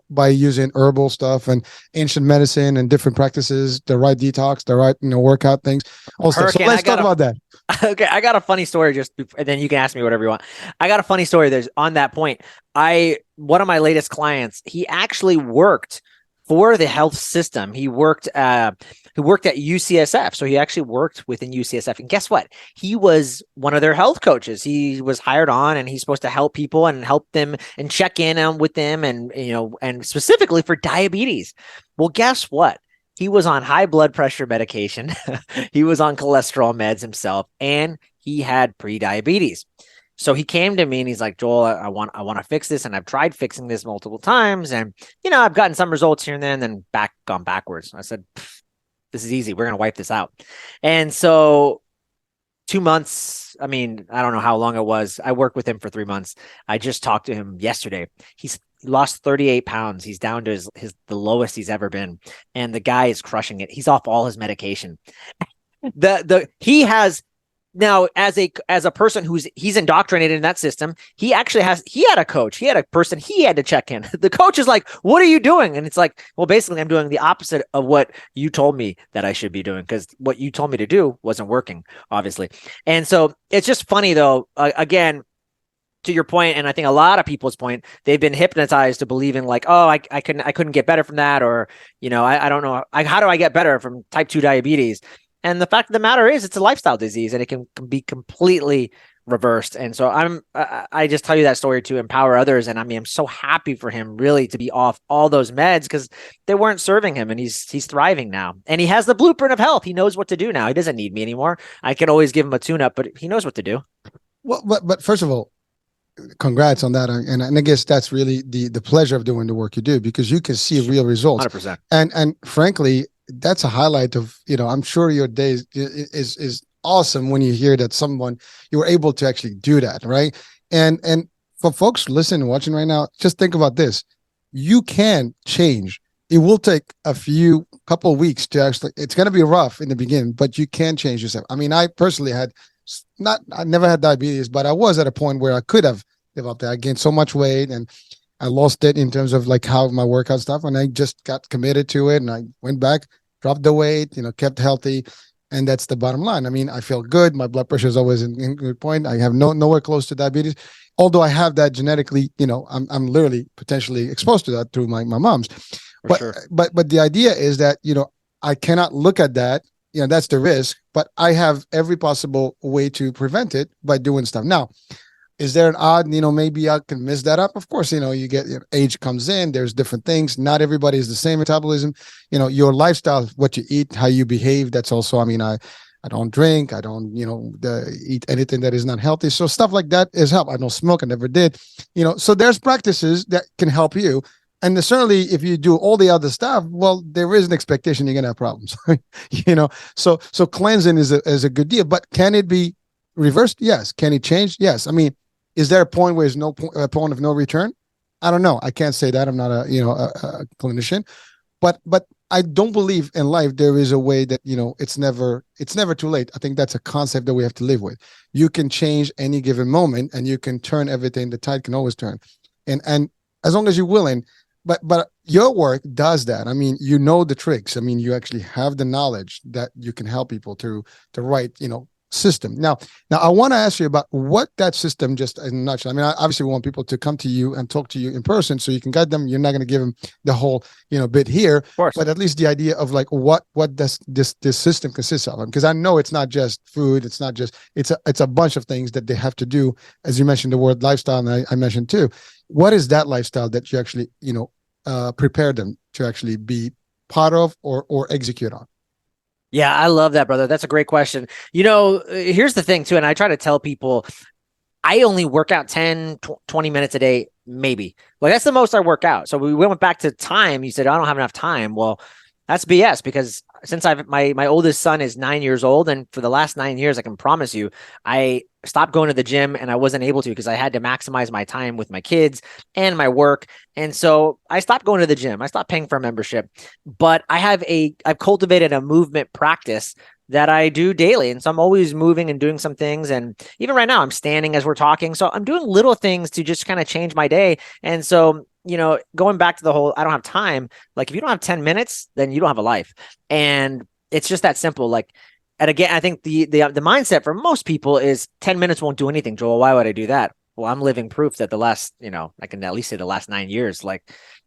by using herbal stuff and ancient medicine and different practices, the right detox, the right, workout things. Also, so let's talk about that. Okay, I got a funny story and then you can ask me whatever you want. I got a funny story. There's on that point. One of my latest clients, he actually worked for the health system. He worked at UCSF. So he actually worked within UCSF. And guess what? He was one of their health coaches. He was hired on, and he's supposed to help people and help them and check in with them, and and specifically for diabetes. Well, guess what? He was on high blood pressure medication. He was on cholesterol meds himself, and he had pre-diabetes. So he came to me and he's like, Joel, I want to fix this. And I've tried fixing this multiple times. And, I've gotten some results here and there, and then gone backwards. I said, this is easy. We're going to wipe this out. And so 2 months, I mean, I don't know how long it was. I worked with him for 3 months. I just talked to him yesterday. He lost 38 pounds. He's down to the lowest he's ever been. And the guy is crushing it. He's off all his medication. He has now, as a person he's indoctrinated in that system, he had a coach. He had a person he had to check in. The coach is like, what are you doing? And it's like, well, basically I'm doing the opposite of what you told me that I should be doing, because what you told me to do wasn't working, obviously. And so it's just funny though, again, to your point, and I think a lot of people's point, they've been hypnotized to believe in like, oh, I couldn't get better from that, or I don't know, how do I get better from type 2 diabetes? And the fact of the matter is, it's a lifestyle disease, and it can be completely reversed. And so I just tell you that story to empower others. And I mean, I'm so happy for him really to be off all those meds, because they weren't serving him, and he's thriving now. And he has the blueprint of health. He knows what to do now. He doesn't need me anymore. I can always give him a tune-up, but he knows what to do. Well, but first of all, congrats on that. And I guess that's really the pleasure of doing the work you do, because you can see real results. 100%. And frankly, that's a highlight of, I'm sure your day is awesome when you hear that you were able to actually do that, right? And for folks listening and watching right now, just think about this. You can change. It will take couple of weeks to actually, it's going to be rough in the beginning, but you can change yourself. I mean, I personally I never had diabetes, but I was at a point where I could have developed that. I gained so much weight, and I lost it in terms of like how my workout stuff, and I just got committed to it, and I went back, dropped the weight, kept healthy, and that's the bottom line. I mean, I feel good. My blood pressure is always in good point. I have nowhere close to diabetes, although I have that genetically. I'm literally potentially exposed to that through my mom's. Sure. But the idea is that I cannot look at that. That's the risk, but I have every possible way to prevent it by doing stuff. Now, is there an odd, maybe I can miss that up? Of course, you get age comes in, there's different things. Not everybody is the same metabolism. Your lifestyle, what you eat, how you behave. That's also, I mean, I don't drink. I don't, eat anything that is not healthy. So stuff like that is help. I don't smoke. I never did. So there's practices that can help you. And certainly if you do all the other stuff, well, there is an expectation you're going to have problems, So cleansing is a good deal, but can it be reversed? Yes. Can it change? Yes. I mean, is there a point where there's a point of no return? I don't know. I can't say that. I'm not a clinician, but I don't believe in life there is a way that it's never too late. I think that's a concept that we have to live with. You can change any given moment, and you can turn everything. The tide can always turn, and as long as you're willing. But your work does that. I mean, the tricks. I mean, you actually have the knowledge that you can help people to write system. Now I want to ask you about what that system, just in a nutshell. I mean, I obviously want people to come to you and talk to you in person so you can guide them. You're not going to give them the whole bit here, Of course. but at least the idea of like what does this system consists of? Because I know it's not just food, it's not just it's a bunch of things that they have to do. As you mentioned the word lifestyle, and I mentioned too, what is that lifestyle that you actually prepare them to actually be part of or execute on? Yeah, I love that, brother. That's a great question. Here's the thing too, and I try to tell people, I only work out 10, 20 minutes a day, maybe. Like that's the most I work out. So we went back to time. You said, I don't have enough time. Well, that's BS, because since my oldest son is 9 years old, and for the last 9 years, I can promise you, I stopped going to the gym, and I wasn't able to because I had to maximize my time with my kids and my work. And so I stopped going to the gym. I stopped paying for a membership, but I've cultivated a movement practice that I do daily. And so I'm always moving and doing some things. And even right now I'm standing as we're talking. So I'm doing little things to just kind of change my day. And so, going back to the whole, I don't have time. Like if you don't have 10 minutes, then you don't have a life. And it's just that simple. Like, and again, I think the mindset for most people is 10 minutes won't do anything. Joel, why would I do that? Well, I'm living proof that the last, I can at least say the last 9 years, like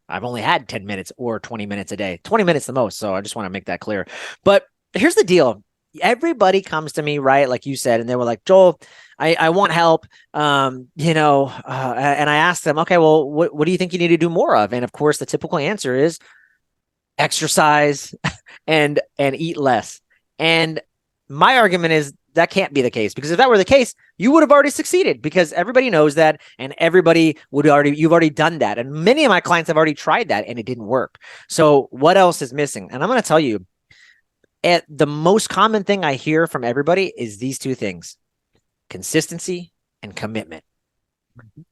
I've only had 10 minutes or 20 minutes a day, 20 minutes the most. So I just want to make that clear. But here's the deal. Everybody comes to me, right? Like you said, and they were like, Joel, I want help. And I asked them, okay, well, what do you think you need to do more of? And of course, the typical answer is exercise and eat less. And my argument is that can't be the case, because if that were the case, you would have already succeeded, because everybody knows that, and everybody you've already done that. And many of my clients have already tried that and it didn't work. So what else is missing? And I'm going to tell you, the most common thing I hear from everybody is these two things: consistency and commitment.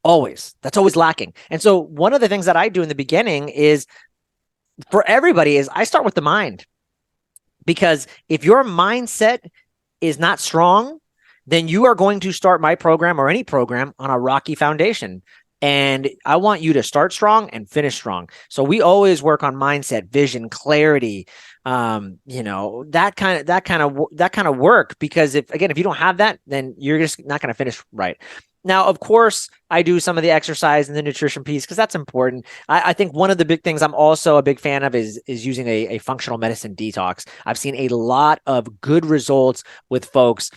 Always. That's always lacking. And so one of the things that I do in the beginning is, for everybody, is I start with the mind. Because if your mindset is not strong, then you are going to start my program or any program on a rocky foundation. And I want you to start strong and finish strong. So we always work on mindset, vision, clarity, that kind of work. Because if you don't have that, then you're just not going to finish right. Now, of course, I do some of the exercise and the nutrition piece because that's important. I think one of the big things I'm also a big fan of is using a functional medicine detox. I've seen a lot of good results with folks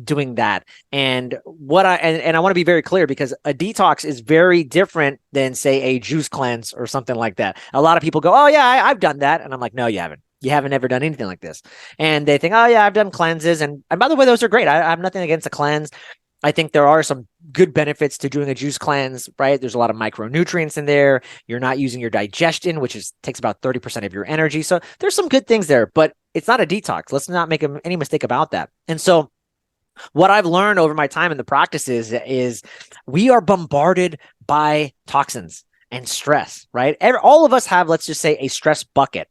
doing that. And I want to be very clear, because a detox is very different than, say, a juice cleanse or something like that. A lot of people go, oh yeah, I've done that. And I'm like, no, you haven't. You haven't ever done anything like this. And they think, oh yeah, I've done cleanses. And by the way, those are great. I have nothing against a cleanse. I think there are some good benefits to doing a juice cleanse, right? There's a lot of micronutrients in there. You're not using your digestion, which takes about 30% of your energy. So there's some good things there, but it's not a detox. Let's not make any mistake about that. And so what I've learned over my time in the practices is we are bombarded by toxins and stress, right? All of us have, let's just say, a stress bucket.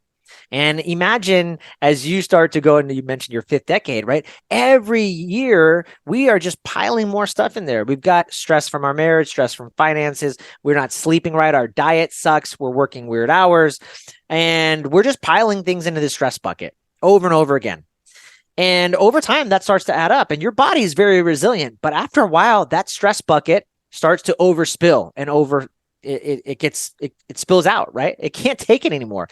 And imagine as you start to go, and you mentioned your fifth decade, right? Every year we are just piling more stuff in there. We've got stress from our marriage, stress from finances. We're not sleeping right. Our diet sucks. We're working weird hours, and we're just piling things into the stress bucket over and over again. And over time that starts to add up, and your body is very resilient. But after a while, that stress bucket starts to overspill and it spills out, right? It can't take it anymore.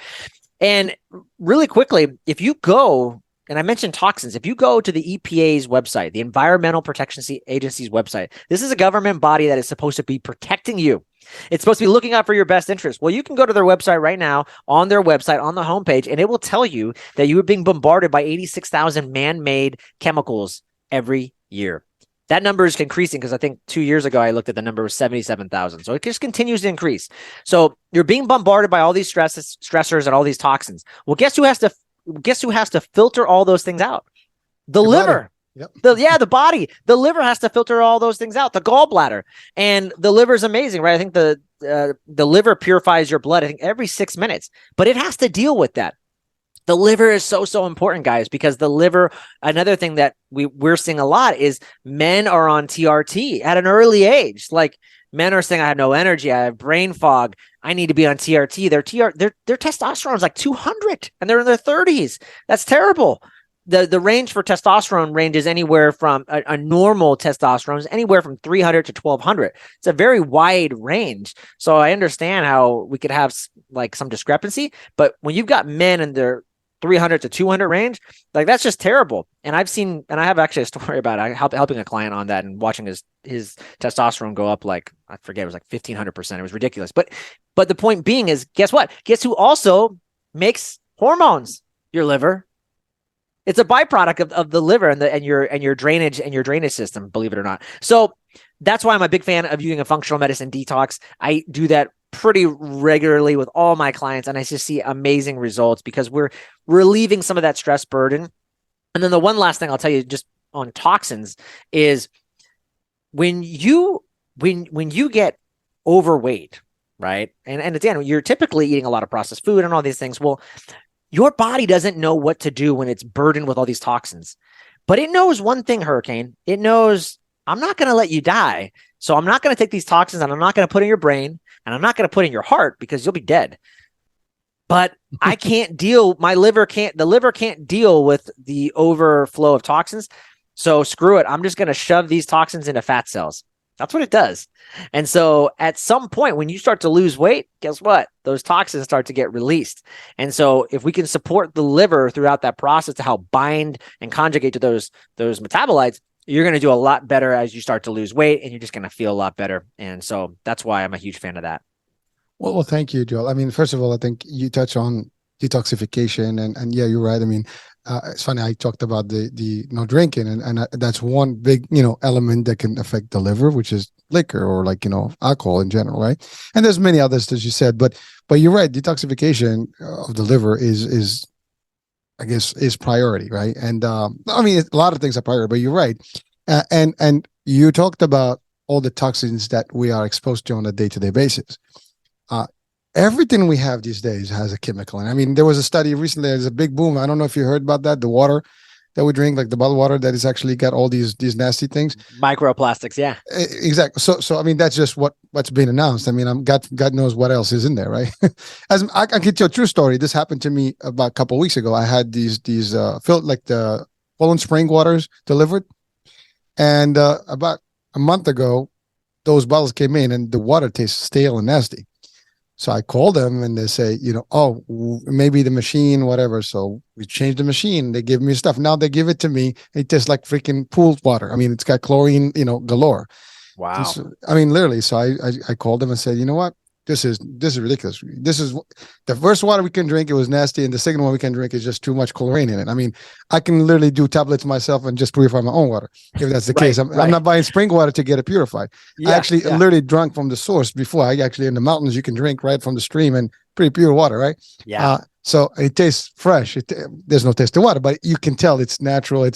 And really quickly, if you go and I mentioned toxins. If you go to the EPA's website, the Environmental Protection Agency's website, this is a government body that is supposed to be protecting you. It's supposed to be looking out for your best interest. Well, you can go to their website right now, on their website, on the homepage, and it will tell you that you are being bombarded by 86,000 man-made chemicals every year. That number is increasing because I think 2 years ago I looked at the number was 77,000. So it just continues to increase. So you're being bombarded by all these stressors and all these toxins. Well, guess who has to filter all those things out? The liver. Yep. The body. The liver has to filter all those things out. The gallbladder. And the liver is amazing, right? I think the liver purifies your blood, I think, every 6 minutes, but it has to deal with that. The liver is so important, guys, because the liver, another thing that we're seeing a lot is men are on TRT at an early age. Like, men are saying, I have no energy, I have brain fog, I need to be on TRT. Their testosterone is like 200 and they're in their 30s. That's terrible. The range for testosterone ranges anywhere from a normal testosterone is anywhere from 300 to 1200. It's a very wide range. So I understand how we could have like some discrepancy, but when you've got men in their 300 to 200 range, like, that's just terrible. And I have actually a story about it. Helping a client on that and watching his testosterone go up, like, I forget, it was like 1500%. It was ridiculous. But the point being is, guess what? Guess who also makes hormones? Your liver. It's a byproduct of the liver and your drainage system, believe it or not. So that's why I'm a big fan of using a functional medicine detox. I do that pretty regularly with all my clients, and I just see amazing results because we're relieving some of that stress burden. And then the one last thing I'll tell you just on toxins is when you get overweight, right? And again, you're typically eating a lot of processed food and all these things. Well, your body doesn't know what to do when it's burdened with all these toxins. But it knows one thing, Hurricane. It knows, I'm not going to let you die. So I'm not going to take these toxins and I'm not going to put in your brain and I'm not going to put in your heart because you'll be dead. But I can't deal, the liver can't deal with the overflow of toxins. So screw it. I'm just going to shove these toxins into fat cells. That's what it does. And so at some point when you start to lose weight, guess what? Those toxins start to get released. And so if we can support the liver throughout that process to help bind and conjugate to those metabolites, you're going to do a lot better as you start to lose weight, and you're just going to feel a lot better. And so that's why I'm a huge fan of that. Well, thank you, Joel. I mean, first of all, I think you touch on detoxification, and yeah, you're right. I mean, it's funny. I talked about the no drinking, and that's one big element that can affect the liver, which is liquor or alcohol in general, right? And there's many others, as you said, but you're right. Detoxification of the liver is I guess is priority, right? And I mean, a lot of things are priority, but you're right. And you talked about all the toxins that we are exposed to on a day-to-day basis. Everything we have these days has a chemical. And I mean, there was a study recently, there's a big boom. I don't know if you heard about that. The water that we drink, like the bottled water that is actually got all these nasty things. Microplastics, yeah. Exactly. So I mean, that's just what's being announced. I mean, God knows what else is in there, right? As I can tell you a true story. This happened to me about a couple of weeks ago. I had these filled like the Poland Spring waters delivered. And about a month ago, those bottles came in and the water tastes stale and nasty. So I called them and they say, maybe the machine, whatever. So we changed the machine. They give me stuff. Now they give it to me. It tastes like freaking pool water. I mean, it's got chlorine, galore. Wow. So, I mean, literally. So I called them and said, you know what? This is ridiculous. This is the first water we can drink. It was nasty. And the second one we can drink is just too much chlorine in it. I mean, I can literally do tablets myself and just purify my own water. If that's the case, I'm not buying spring water to get it purified. I actually literally drank from the source before. I actually, in the mountains, you can drink right from the stream and pretty pure water, right? Yeah. So it tastes fresh. There's no taste to water, but you can tell it's natural.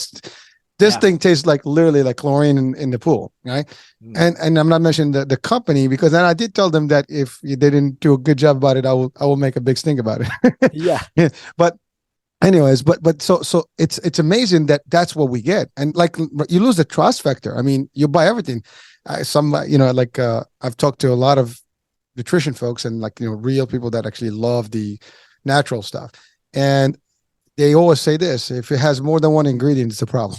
This thing tastes like literally like chlorine in the pool, right? And I'm not mentioning the company, because then I did tell them that if they didn't do a good job about it, I will make a big stink about it. Yeah. But anyways, but so it's amazing that that's what we get, and like you lose the trust factor. I mean, you buy everything. I've talked to a lot of nutrition folks and real people that actually love the natural stuff, and they always say this: if it has more than one ingredient, it's a problem.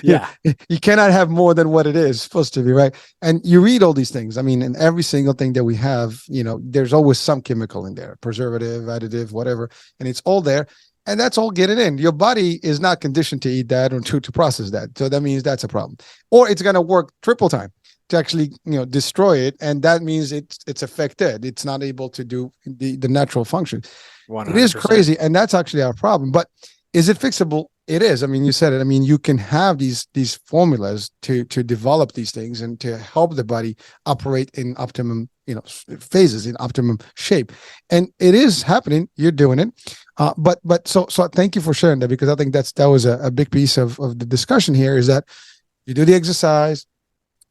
Yeah. You cannot have more than what it is supposed to be, right? And you read all these things. I mean, in every single thing that we have, there's always some chemical in there, preservative, additive, whatever, and it's all there. And that's all getting in. Your body is not conditioned to eat that or to process that. So that means that's a problem. Or it's going to work triple time to actually, destroy it. And that means it's affected. It's not able to do the natural function. 100%. It is crazy. And that's actually our problem. But is it fixable? It is. I mean, you said it. I mean, you can have these formulas to develop these things and to help the body operate in optimum, phases, in optimum shape. And it is happening. You're doing it. So thank you for sharing that, because I think that was a big piece of the discussion here, is that you do the exercise,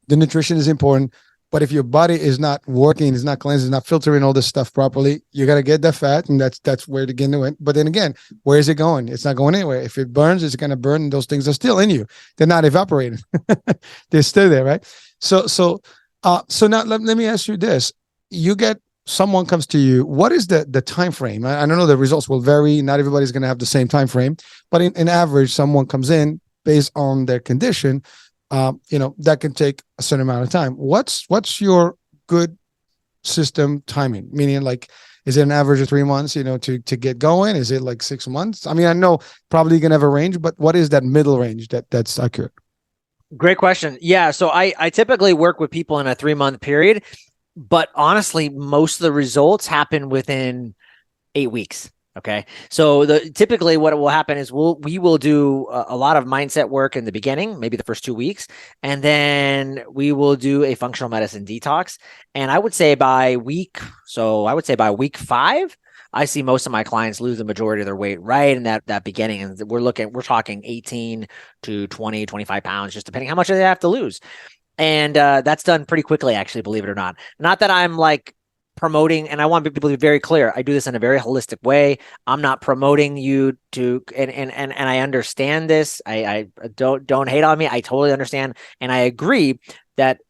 the nutrition is important, but if your body is not working, is not cleansing, is not filtering all this stuff properly, you're gonna get that fat, and that's where to get into it. But then again, where is it going? It's not going anywhere. If it burns, it's gonna burn, and those things are still in you. They're not evaporating. They're still there, right? So now let me ask you this: you get someone comes to you. What is the time frame? I don't know. The results will vary. Not everybody's gonna have the same time frame, but in average, someone comes in based on their condition. That can take a certain amount of time. What's your good system timing? Meaning, like, is it an average of 3 months, to get going? Is it like 6 months? I mean, I know probably you can have a range, but what is that middle range that's accurate? Great question. Yeah. So I typically work with people in a 3-month period, but honestly, most of the results happen within 8 weeks. Okay. So typically what will happen is we will do a lot of mindset work in the beginning, maybe the first 2 weeks, and then we will do a functional medicine detox. And I would say by week 5, I see most of my clients lose the majority of their weight right in that beginning. And we're talking 18 to 20, 25 pounds, just depending how much they have to lose. And that's done pretty quickly, actually, believe it or not. Not that I'm like promoting, and I want people to be very clear. I do this in a very holistic way. I'm not promoting you to, and I understand this. I don't hate on me. I totally understand, and I agree that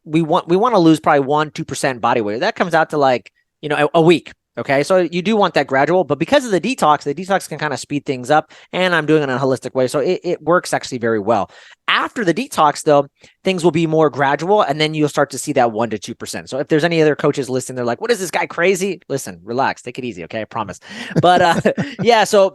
we want to lose probably 1-2% body weight. That comes out to like a week. Okay, so you do want that gradual, but because of the detox can kind of speed things up, and I'm doing it in a holistic way, so it works actually very well. After the detox, though, things will be more gradual, and then you'll start to see that 1-2%. So if there's any other coaches listening, they're like, "What is this guy crazy?" Listen, relax, take it easy, okay? I promise. But yeah, so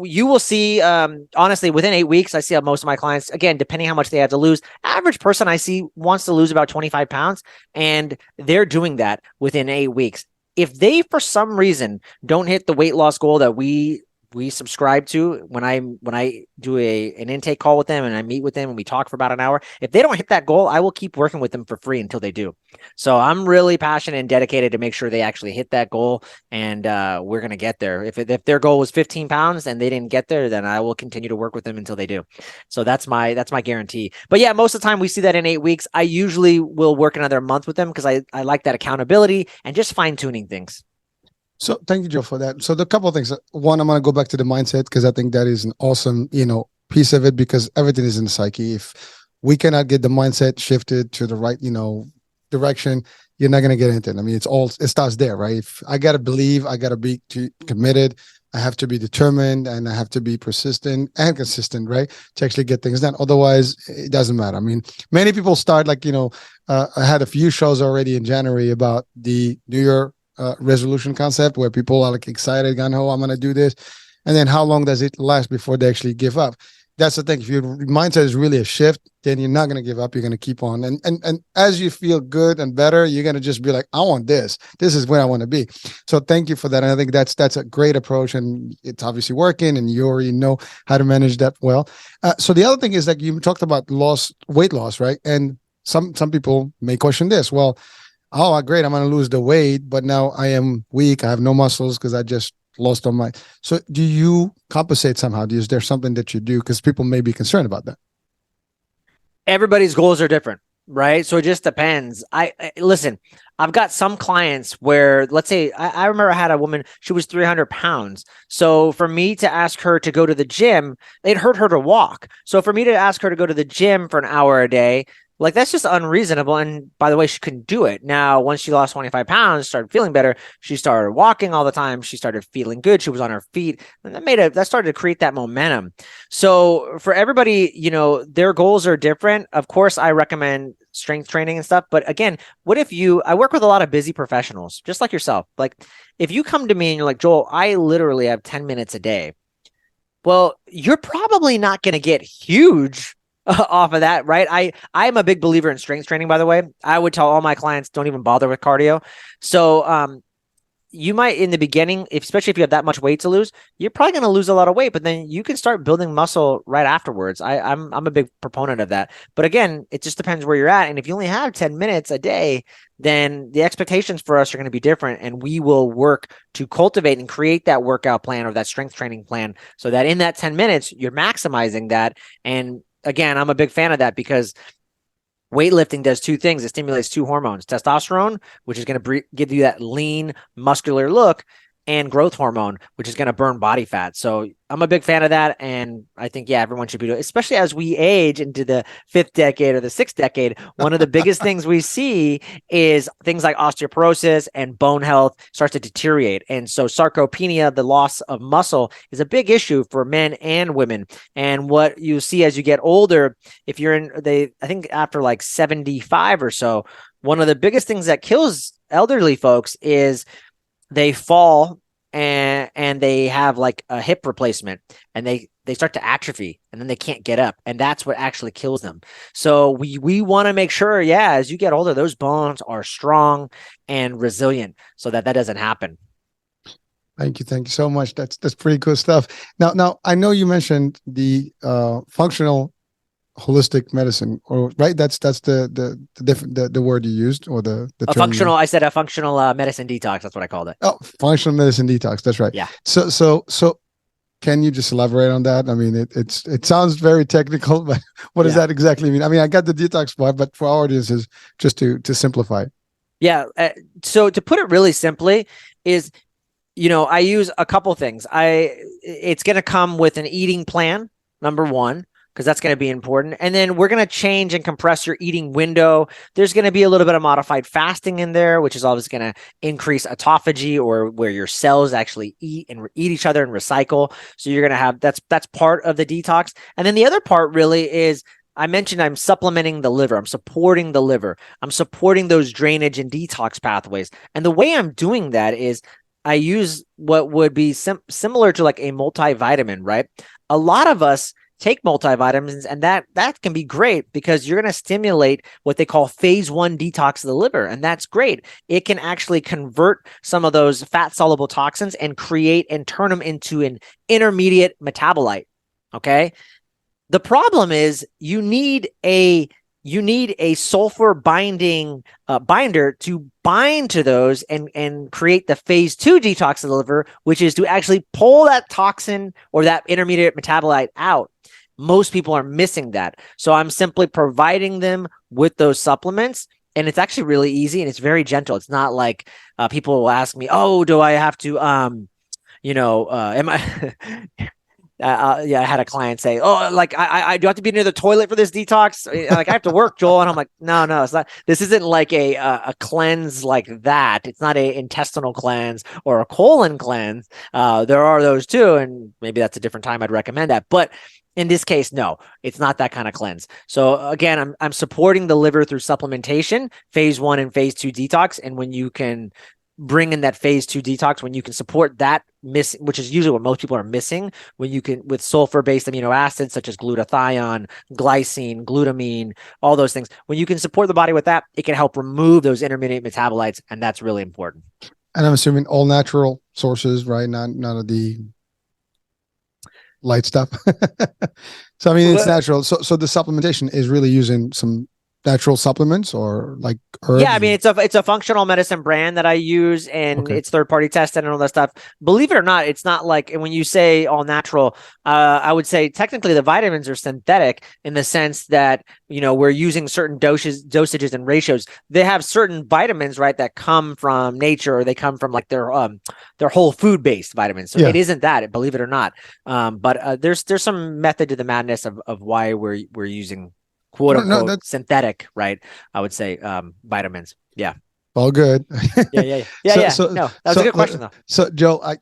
you will see. Honestly, within 8 weeks, I see how most of my clients, again, depending how much they have to lose, average person I see wants to lose about 25 pounds, and they're doing that within 8 weeks. If they, for some reason, don't hit the weight loss goal that we subscribe to, when I do an intake call with them and I meet with them and we talk for about an hour, if they don't hit that goal, I will keep working with them for free until they do. So I'm really passionate and dedicated to make sure they actually hit that goal, and we're going to get there. If their goal was 15 pounds and they didn't get there, then I will continue to work with them until they do. So that's my guarantee. But yeah, most of the time we see that in 8 weeks. I usually will work another month with them because I like that accountability and just fine tuning things. So thank you, Joe, for that. So the couple of things. One, I'm going to go back to the mindset, because I think that is an awesome, piece of it, because everything is in the psyche. If we cannot get the mindset shifted to the right, direction, you're not going to get anything. I mean, it starts there, right? If I got to believe, I got to be committed, I have to be determined, and I have to be persistent and consistent, right? To actually get things done. Otherwise, it doesn't matter. I mean, many people start like, I had a few shows already in January about the New Year resolution concept, where people are like excited, going, "Oh, I'm going to do this." And then how long does it last before they actually give up? That's the thing. If your mindset is really a shift, then you're not going to give up. You're going to keep on. And as you feel good and better, you're going to just be like, "I want this. This is where I want to be." So thank you for that. And I think that's a great approach, and it's obviously working, and you already know how to manage that well. So the other thing is that you talked about weight loss, right? And some people may question this. Well, oh, great, I'm going to lose the weight, but now I am weak. I have no muscles because I just lost on my. So do you compensate somehow? Is there something that you do? Because people may be concerned about that. Everybody's goals are different, right? So it just depends. I listen, I've got some clients where, let's say, I remember I had a woman, she was 300 pounds. So for me to ask her to go to the gym, it hurt her to walk. So for me to ask her to go to the gym for an hour a day, Like, that's just unreasonable. And by the way, she couldn't do it. Now, once she lost 25 pounds, started feeling better, she started walking all the time. She started feeling good. She was on her feet. And that started to create that momentum. So for everybody, their goals are different. Of course, I recommend strength training and stuff. But again, I work with a lot of busy professionals, just like yourself. Like, if you come to me and you're like, Joel, I literally have 10 minutes a day. Well, you're probably not going to get huge off of that, right? I'm a big believer in strength training, by the way. I would tell all my clients, don't even bother with cardio. So you might, in the beginning, especially if you have that much weight to lose, you're probably going to lose a lot of weight, but then you can start building muscle right afterwards. I'm a big proponent of that. But again, it just depends where you're at. And if you only have 10 minutes a day, then the expectations for us are going to be different. And we will work to cultivate and create that workout plan or that strength training plan so that in that 10 minutes, you're maximizing that. And again, I'm a big fan of that because weightlifting does two things. It stimulates two hormones: testosterone, which is going to give you that lean, muscular look, and growth hormone, which is going to burn body fat. So I'm a big fan of that. And I think, yeah, everyone should be doing it, especially as we age into the 5th decade or the 6th decade. One of the biggest things we see is things like osteoporosis and bone health starts to deteriorate. And so sarcopenia, the loss of muscle, is a big issue for men and women. And what you see as you get older, if you're I think after like 75 or so, one of the biggest things that kills elderly folks is they fall and they have like a hip replacement and they start to atrophy and then they can't get up. And that's what actually kills them. So we want to make sure, as you get older, those bones are strong and resilient so that doesn't happen. Thank you so much. That's pretty cool stuff. Now I know you mentioned the functional holistic medicine, or right? That's the different the word you used, or the term functional. I said a functional medicine detox. That's what I called it. Oh, functional medicine detox. That's right. Yeah. So can you just elaborate on that? I mean, it sounds very technical, but what does that exactly mean? I mean, I got the detox part, but for our audiences, just to simplify. Yeah. So to put it really simply is, I use a couple things. It's going to come with an eating plan, number one, because that's going to be important. And then we're going to change and compress your eating window. There's going to be a little bit of modified fasting in there, which is always going to increase autophagy, or where your cells actually eat each other and recycle. So you're going to have, that's part of the detox. And then the other part really is, I mentioned I'm supplementing the liver. I'm supporting the liver. I'm supporting those drainage and detox pathways. And the way I'm doing that is I use what would be similar to like a multivitamin, right? A lot of us take multivitamins, and that can be great because you're going to stimulate what they call phase 1 detox of the liver. And that's great. It can actually convert some of those fat soluble toxins and create and turn them into an intermediate metabolite. Okay. The problem is you need a sulfur binding binder to bind to those and create the phase 2 detox of the liver, which is to actually pull that toxin or that intermediate metabolite out. Most people are missing that. So I'm simply providing them with those supplements, and it's actually really easy and it's very gentle. It's not like people will ask me, oh, do I have to, am I... I had a client say, "Oh, like I do have to be near the toilet for this detox. Like I have to work, Joel." And I'm like, "No, it's not. This isn't like a cleanse like that. It's not a intestinal cleanse or a colon cleanse. There are those too, and maybe that's a different time I'd recommend that. But in this case, no, it's not that kind of cleanse. So again, I'm supporting the liver through supplementation, phase 1 and phase 2 detox, and when you can bring in that phase 2 detox, when you can support that which is usually what most people are missing, when you can, with sulfur-based amino acids such as glutathione, glycine, glutamine, all those things, when you can support the body with that, it can help remove those intermediate metabolites, and that's really important. And I'm assuming all natural sources, right? None of the light stuff. So I mean, it's natural. So the supplementation is really using some natural supplements or like herbs? Yeah, I mean, it's a functional medicine brand that I use, and it's third-party tested and all that stuff. Believe it or not, it's not like, and when you say all natural, I would say technically the vitamins are synthetic in the sense that, we're using certain dosages and ratios. They have certain vitamins, right, that come from nature, or they come from like their whole food based vitamins. So it isn't that, believe it or not. But there's some method to the madness of why we're using quote No, no, unquote that's synthetic, right? I would say vitamins. Yeah. all good. Yeah. No, that was a good question though. So Joe, I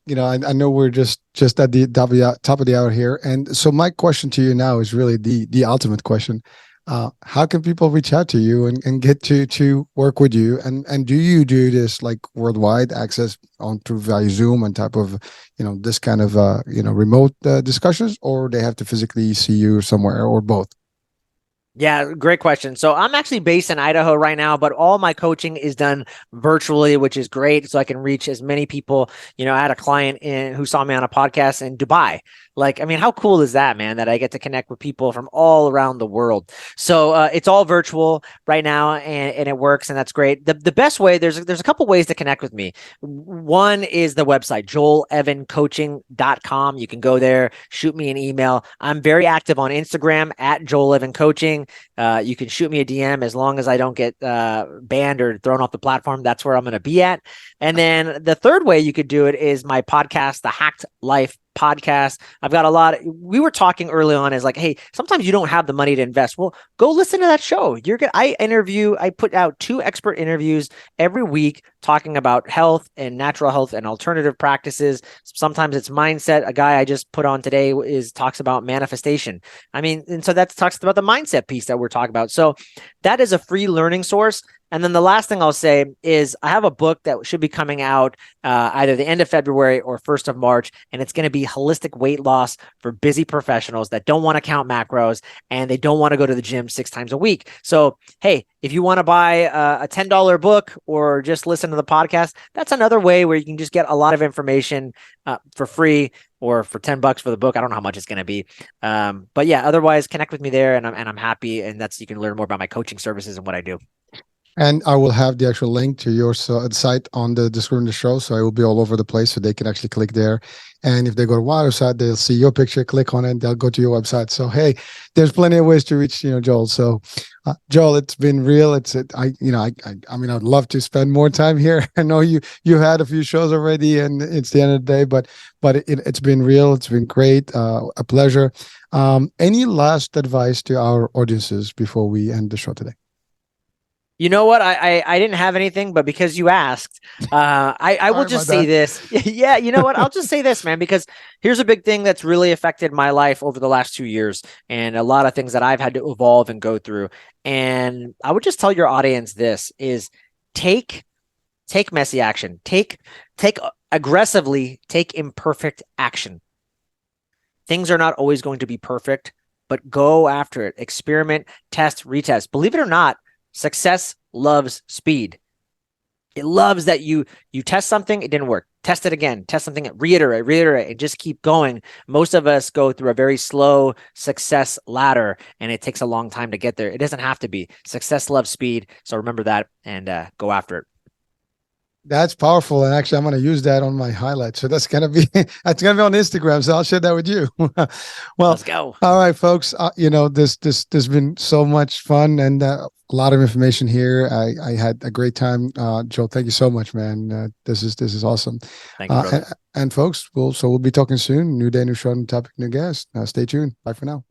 know we're just at the top of the hour here, and so my question to you now is really the ultimate question. How can people reach out to you and get to work with you? And do you do this like worldwide access on through via Zoom and type of, this kind of, remote discussions, or they have to physically see you somewhere, or both? Yeah, great question. So I'm actually based in Idaho right now, but all my coaching is done virtually, which is great. So I can reach as many people. I had a client who saw me on a podcast in Dubai. Like, I mean, how cool is that, man, that I get to connect with people from all around the world. So it's all virtual right now, and it works, and that's great. The best way, there's a couple ways to connect with me. One is the website, joelevancoaching.com. You can go there, shoot me an email. I'm very active on Instagram at joelevancoaching. You can shoot me a DM as long as I don't get banned or thrown off the platform. That's where I'm going to be at. And then the third way you could do it is my podcast, the Hacked Life podcast. I've got we were talking early on is like, hey, sometimes you don't have the money to invest. Well, go listen to that show. I put out 2 expert interviews every week talking about health and natural health and alternative practices. Sometimes it's mindset. A guy I just put on today talks about manifestation. I mean, and so that talks about the mindset piece that we're talking about. So that is a free learning source. And then the last thing I'll say is I have a book that should be coming out either the end of February or 1st of March, and it's going to be holistic weight loss for busy professionals that don't want to count macros and they don't want to go to the gym 6 times a week. So, hey, if you want to buy a $10 book or just listen to the podcast, that's another way where you can just get a lot of information for free, or for $10 for the book. I don't know how much it's going to be. But yeah, otherwise connect with me there, and I'm happy. And you can learn more about my coaching services and what I do. And I will have the actual link to your site on the description of the show. So it will be all over the place, so they can actually click there. And if they go to our site, they'll see your picture, click on it, they'll go to your website. So, hey, there's plenty of ways to reach, Joel. So, Joel, it's been real. I mean, I'd love to spend more time here. I know you had a few shows already, and it's the end of the day, but it's been real. It's been great. A pleasure. Any last advice to our audiences before we end the show today? You know what? I didn't have anything, but because you asked, I will just say this. Yeah, you know what? I'll just say this, man, because here's a big thing that's really affected my life over the last 2 years, and a lot of things that I've had to evolve and go through. And I would just tell your audience this is take messy action. Take aggressively, take imperfect action. Things are not always going to be perfect, but go after it. Experiment, test, retest. Believe it or not, success loves speed. It loves that you test something, it didn't work. Test it again, test something, reiterate, and just keep going. Most of us go through a very slow success ladder, and it takes a long time to get there. It doesn't have to be. Success loves speed. So remember that, and go after it. That's powerful, and actually, I'm going to use that on my highlight. So that's going to be on Instagram. So I'll share that with you. Well, let's go. All right, folks. This has been so much fun and a lot of information here. I had a great time, Joe. Thank you so much, man. This is awesome. Thank you, brother. And folks, we'll be talking soon. New day, new show, new topic, new guest. Stay tuned. Bye for now.